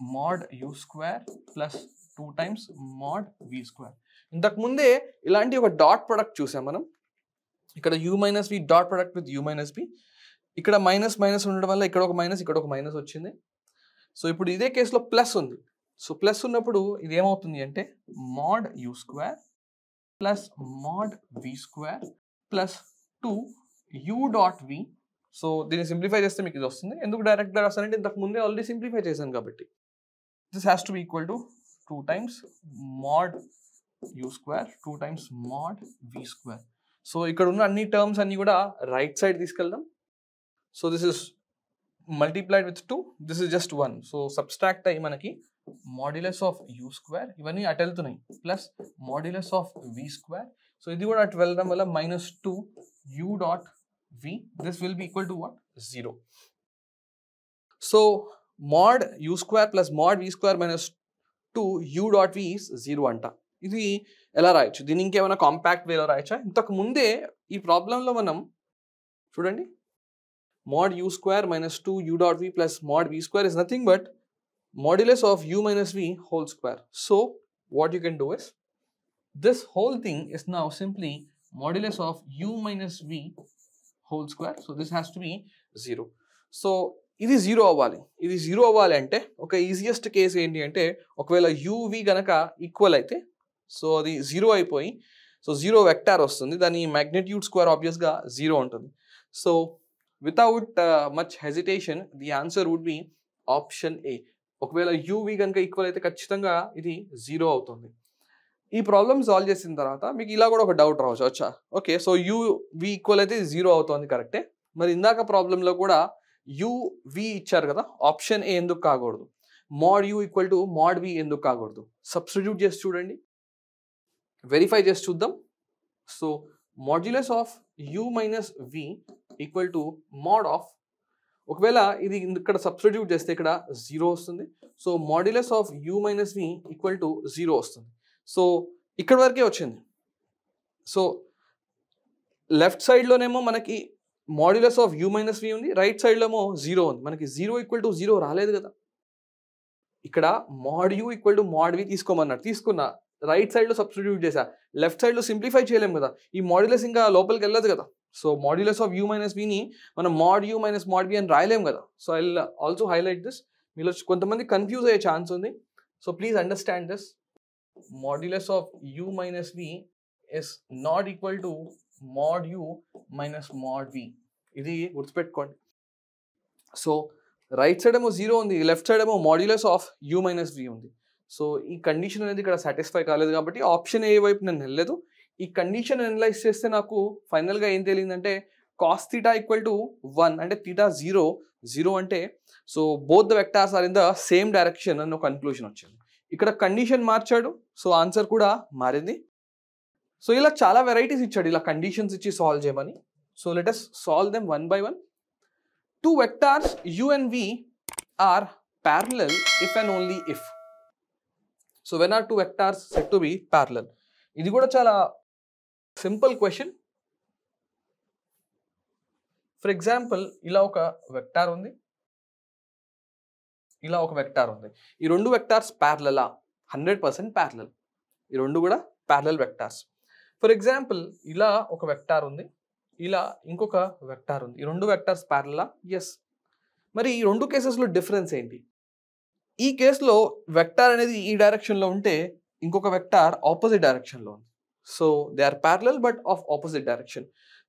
mod u square plus 2 times mod v square. ఇంతకు ముందే ఇలాంటి ఒక dot product చూసాం మనం. ఇక్కడ u minus v dot product with u minus b. ఇక్కడ minus minus ఉండడం వల్ల ఇక్కడ ఒక మైనస్ వచ్చింది. సో ఇప్పుడు ఇదే కేసులో ప్లస్ ఉంది. సో ప్లస్ ఉన్నప్పుడు ఇది ఏమవుతుంది అంటే mod u square plus mod v square plus 2 u dot v. So దీన్ని సింప్లిఫై చేస్తే మీకు ఇది వస్తుంది. ఎందుకు డైరెక్ట్గా రాస్తానంటే ఇంతకు ముందే ఆల్రెడీ సింప్లిఫై చేశాను కాబట్టి. This has to be equal to 2 times mod u square 2 times mod v square. So ఇక్కడ ఉన్న అన్ని టర్మ్స్ అన్ని కూడా రైట్ సైడ్ తీసుకెళ్దాం. So this is multiplied with 2, this is just 1. So subtract అయ్యి మనకి మాడ్యులస్ ఆఫ్ u square ఇవన్నీ అటు వెళ్తున్నాయి plus modulus of v square. So ఇది కూడా అటు వెళ్ళడం వల్ల minus 2 u dot v. This will B equal to what 0. So mod u square plus mod v square minus 2 u dot v is 0 అంట. ఇది ఎలా రాయొచ్చు? దీన్ని ఇంకేమైనా కాంపాక్ట్ వేలో రాయొచ్చా? ఇంతకు ముందే ఈ ప్రాబ్లంలో మనం చూడండి mod u square minus 2 u dot v plus mod v square is nothing but modulus of u minus v whole square. So what you can do is this whole thing is now simply modulus of u minus v whole square. So this has to be 0. So ఇది 0 అవ్వాలి. ఇది 0 అవ్వాలి అంటే ఒక easiest case ఏంటి అంటే ఒకవేళ uv గనక ఈక్వల్ అయితే సో అది 0 అయిపోయి సో 0 వెక్టార్ వస్తుంది. దాని మ్యాగ్నిట్యూడ్ స్క్వేర్ ఆబ్వియస్గా 0 ఉంటుంది. So without much hesitation the answer would be option A. ఒకవేళ uv కనుక ఈక్వల్ అయితే ఖచ్చితంగా ఇది 0 అవుతుంది. ఈ ప్రాబ్లమ్ సాల్వ్ చేసిన తర్వాత మీకు ఇలా కూడా ఒక డౌట్ రావచ్చు. వచ్చా ఓకే సో uv ఈక్వల్ అయితే 0 అవుతుంది కరెక్టే. మరి ఇందాక ప్రాబ్లంలో కూడా uv ఇచ్చారు కదా, ఆప్షన్ ఏ ఎందుకు కాకూడదు? mod u equal to mod v ఎందుకు కాకూడదు? సబ్స్టిట్యూట్ చేసి చూడండి, వెరిఫై చేసి చూద్దాం. So modulus of u minus v equal to mod of, ఒకవేళ ఇది ఇక్కడ సబ్స్టిట్యూట్ చేస్తే ఇక్కడ 0 వస్తుంది. So modulus of u minus v equal to 0 వస్తుంది. సో ఇక్కడ వరకే వచ్చింది. సో లెఫ్ట్ సైడ్లోనేమో మనకి modulus of u minus v ఉంది, రైట్ సైడ్లో ఏమో 0 ఉంది. మనకి 0 ఈక్వల్ టు 0 రాలేదు కదా. ఇక్కడ mod u equal to mod v తీసుకోమన్నాడు, తీసుకున్నా. రైట్ సైడ్లో సబ్స్టిట్యూట్ చేసా, లెఫ్ట్ సైడ్లో సింప్లిఫై చేయలేము కదా. ఈ మాడ్యులస్ ఇంకా లోపలికి వెళ్ళదు కదా. So modulus of u minus vని మనం mod u minus mod v అని రాయలేము కదా. So I will also highlight this. మీలో కొంతమంది కన్ఫ్యూజ్ అయ్యే ఛాన్స్ ఉంది. So please understand this. Modulus of u minus v is not equal to mod u minus mod v. ఇది గుర్తుపెట్టుకోండి. So right side ఏమో 0 ఉంది, లెఫ్ట్ సైడ్ ఏమో modulus of u minus v ఉంది. సో ఈ condition అనేది ఇక్కడ సాటిస్ఫై కాలేదు కాబట్టి ఆప్షన్ ఏ వైపు నేను వెళ్ళలేదు. ఈ కండిషన్ అనలైజ్ చేస్తే నాకు ఫైనల్గా ఏం తెలియదంటే కాస్ థీటా ఈక్వల్ టు 1 అంటే థీటా 0 అంటే so both the vectors are in the same direction అని ఒక కన్క్లూషన్ వచ్చింది. ఇక్కడ కండిషన్ మార్చాడు, సో ఆన్సర్ కూడా మారింది. సో ఇలా చాలా వెరైటీస్ ఇచ్చాడు ఇలా కండిషన్స్ ఇచ్చి సాల్వ్ చేయమని. So let us solve them one by one. Two vectors u and v are parallel if and only if. So when are two vectors said to be parallel? ఇది కూడా చాలా simple question. For example ఇలా ఒక vector ఉంది, ఇలా ఒక vector ఉంది. ఈ రెండు వెక్టార్స్ ప్యారలలా? 100% ప్యారలల్. ఈ రెండు కూడా ప్యారలల్ వెక్టార్స్. ఫర్ ఎగ్జాంపుల్ ఇలా ఒక వెక్టార్ ఉంది, ఇలా ఇంకొక వెక్టార్ ఉంది. ఈ రెండు వెక్టార్స్ ప్యారలలా? ఎస్. మరి ఈ రెండు కేసెస్లో డిఫరెన్స్ ఏంటి? ఈ కేసులో వెక్టార్ అనేది ఈ డైరెక్షన్లో ఉంటే ఇంకొక వెక్టార్ ఆపోజిట్ డైరెక్షన్లో ఉంది. So they are parallel but of opposite direction.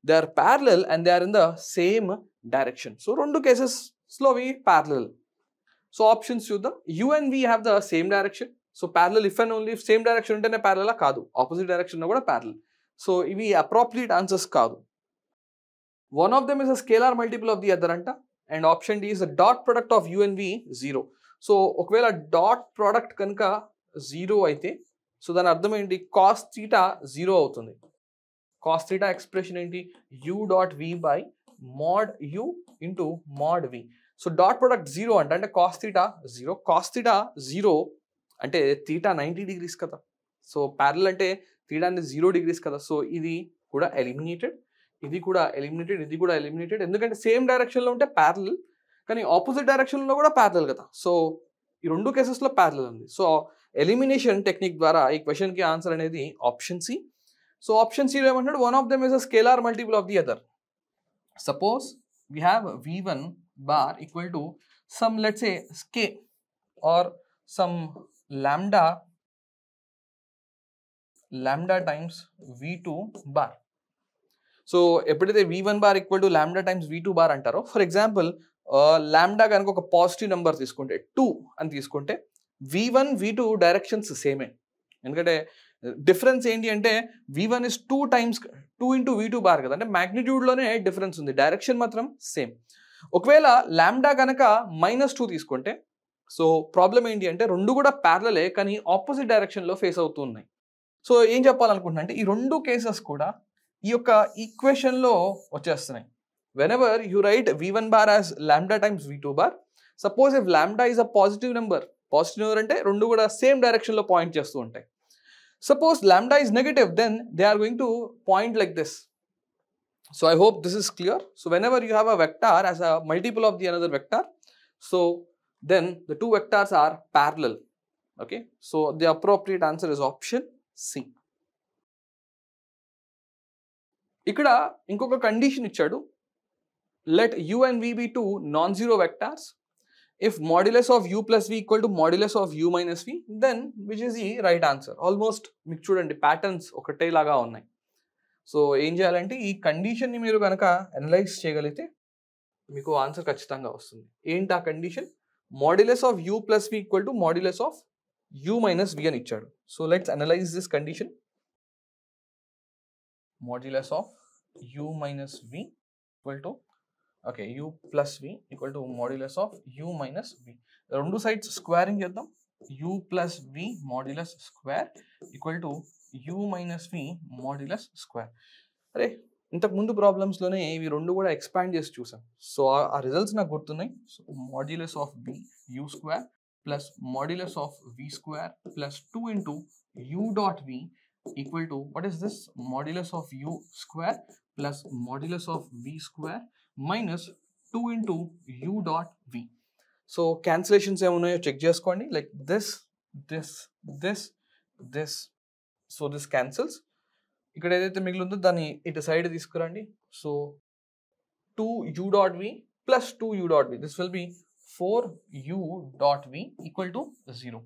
They are parallel and they are in the same direction. So రెండు కేసెస్లో అవి ప్యారలల్. సో ఆప్షన్స్ చూద్దాం. You and v have the same direction. So parallel if and only same direction ఉంటేనే ప్యారలలా? కాదు, opposite డైరెక్షన్లో కూడా parallel. So ఇవి అప్రోప్రియేట్ ఆన్సర్స్ కాదు. One of them is a scalar multiple of the other అంట. And option D is the dot product of u and v 0. So ఒకవేళ dot product కనుక 0 అయితే సో దాని అర్థం ఏంటి? కాస్ థీటా 0 అవుతుంది. కాస్ థీటా ఎక్స్ప్రెషన్ ఏంటి? U dot v by mod u into mod v. So dot product 0 అంటే cos theta 0. Cos theta 0 అంటే థీటా 90 degrees కదా. సో ప్యారలల్ అంటే థీటా అనేది 0 degrees కదా. సో ఇది కూడా ఎలిమినేటెడ్, ఇది కూడా ఎలిమినేటెడ్, ఇది కూడా ఎలిమినేటెడ్. ఎందుకంటే సేమ్ డైరెక్షన్లో ఉంటే ప్యారలల్, కానీ ఆపోజిట్ డైరెక్షన్లో కూడా ప్యారలల్ కదా. సో ఈ రెండు కేసెస్లో ప్యారలల్ ఉంది. సో ఎలిమినేషన్ టెక్నిక్ ద్వారా ఈ క్వశ్చన్కి ఆన్సర్ అనేది ఆప్షన్ సి. సో ఆప్షన్ సిలో ఏమంటాడు, one of them is a scalar multiple of the other. Suppose we have v1 bar equal to some, let's say, k or some lambda times v2 bar. So ఎప్పుడైతే v1 bar equal to lambda times v2 bar అంటారో, for example lambda కనుక ఒక positive number తీసుకుంటే 2 అని తీసుకుంటే v1 v2 directions సేమే. ఎందుకంటే difference ఏంటి అంటే v1 is 2 times 2 into v2 bar కదా, అంటే మ్యాగ్నిట్యూడ్లోనే డిఫరెన్స్ ఉంది, డైరెక్షన్ మాత్రం సేమ్. ఒకవేళ లాంబ్డా కనుక -2 తీసుకుంటే, సో ప్రాబ్లం ఏంటి అంటే రెండు కూడా ప్యారలలే కానీ ఆపోజిట్ డైరెక్షన్లో ఫేస్ అవుతూ ఉన్నాయి. సో ఏం చెప్పాలనుకుంటున్నా అంటే ఈ రెండు కేసెస్ కూడా ఈ యొక్క ఈక్వేషన్లో వచ్చేస్తున్నాయి. Whenever you right v1 bar as lambda times v2 bar, suppose if lambda is a positive number అంటే రెండు కూడా సేమ్ డైరెక్షన్లో పాయింట్ చేస్తూ ఉంటాయి. Suppose lambda is negative, then they are going to point like this. So I hope this is clear. So whenever you have a vector as a multiple of the another vector, so then the two vectors are parallel. Okay, so the appropriate answer is option C. ఇక్కడ ఇంకొక condition ఇచ్చాడు, let u and v be two non-zero vectors. If modulus of u plus v equal to modulus of u minus v, then which is the right answer? Almost మీకు చూడండి patterns ఒకటేలాగా ఉన్నాయి. So ఏం చేయాలంటే ఈ కండిషన్ని మీరు కనుక analyse చేయగలిగితే మీకు ఆన్సర్ ఖచ్చితంగా వస్తుంది. ఏంటి ఆ condition? Modulus of u plus v equal to modulus of u minus v అని ఇచ్చాడు. So let's analyse this condition. Modulus of u minus v equal to, okay, u plus v equal to modulus of u minus v. రెండు sides squaring చేద్దాం. u plus v modulus square equal to u minus v modulus square. అరే ఇంతకు ముందు ప్రాబ్లమ్స్లోనే ఇవి రెండు కూడా expand చేసి చూసాం. సో ఆ రిజల్ట్స్ నాకు గుర్తున్నాయి. So modulus of v u square plus modulus of v square plus 2 into u dot v equal to, what is this? Modulus of u square plus modulus of v square minus 2 into u dot v. So cancellations ఏమున్నాయో check చేసుకోండి. Like this. So this cancels. ఇక్కడ ఏదైతే మిగిలిందో దాన్ని ఇటు side తీసుకురండి. So 2u dot v plus 2u dot v. This will be 4u dot v equal to 0.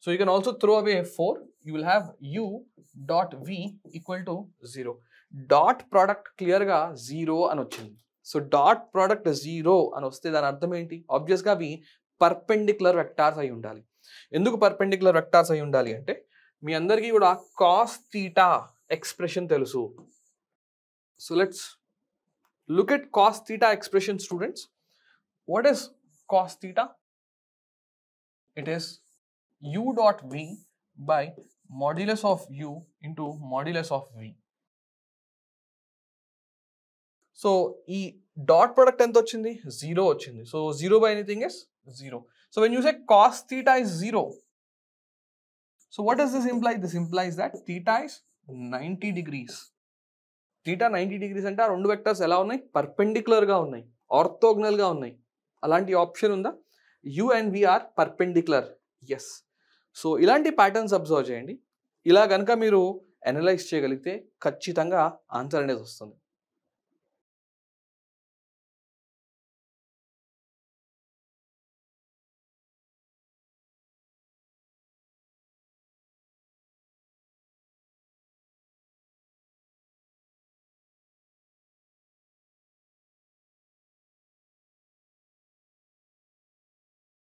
So you can also throw away 4. You will have u dot v equal to 0. Dot product clear ga 0 అని వచ్చింది. So dot product 0 అని వస్తే దాని అర్థం ఏంటి? ఆబ్వియస్గా అవి perpendicular vectors అయి ఉండాలి. ఎందుకు పర్పెండిక్యులర్ వెక్టార్స్ అయి ఉండాలి అంటే మీ అందరికీ కూడా కాస్ థీటా ఎక్స్ప్రెషన్ తెలుసు. So let's look at cos theta expression students. What is cos theta? It is u dot v by modulus of u into modulus of v. So ఈ dot product ఎంత వచ్చింది? 0 వచ్చింది. So 0 by anything is 0. So when you say cos theta is 0, so what does this imply? This implies that theta is 90 degrees. Theta 90 degrees అంటే ఆ రెండు vectors ఎలా ఉన్నాయి? పర్పెండిక్యులర్గా ఉన్నాయి, ఆర్థోగనల్గా ఉన్నాయి. అలాంటి ఆప్షన్ ఉందా? u and v are perpendicular. Yes. So ఇలాంటి ప్యాటర్న్స్ అబ్జర్వ్ చేయండి. ఇలా కనుక మీరు అనలైజ్ చేయగలిగితే ఖచ్చితంగా ఆన్సర్ అనేది వస్తుంది.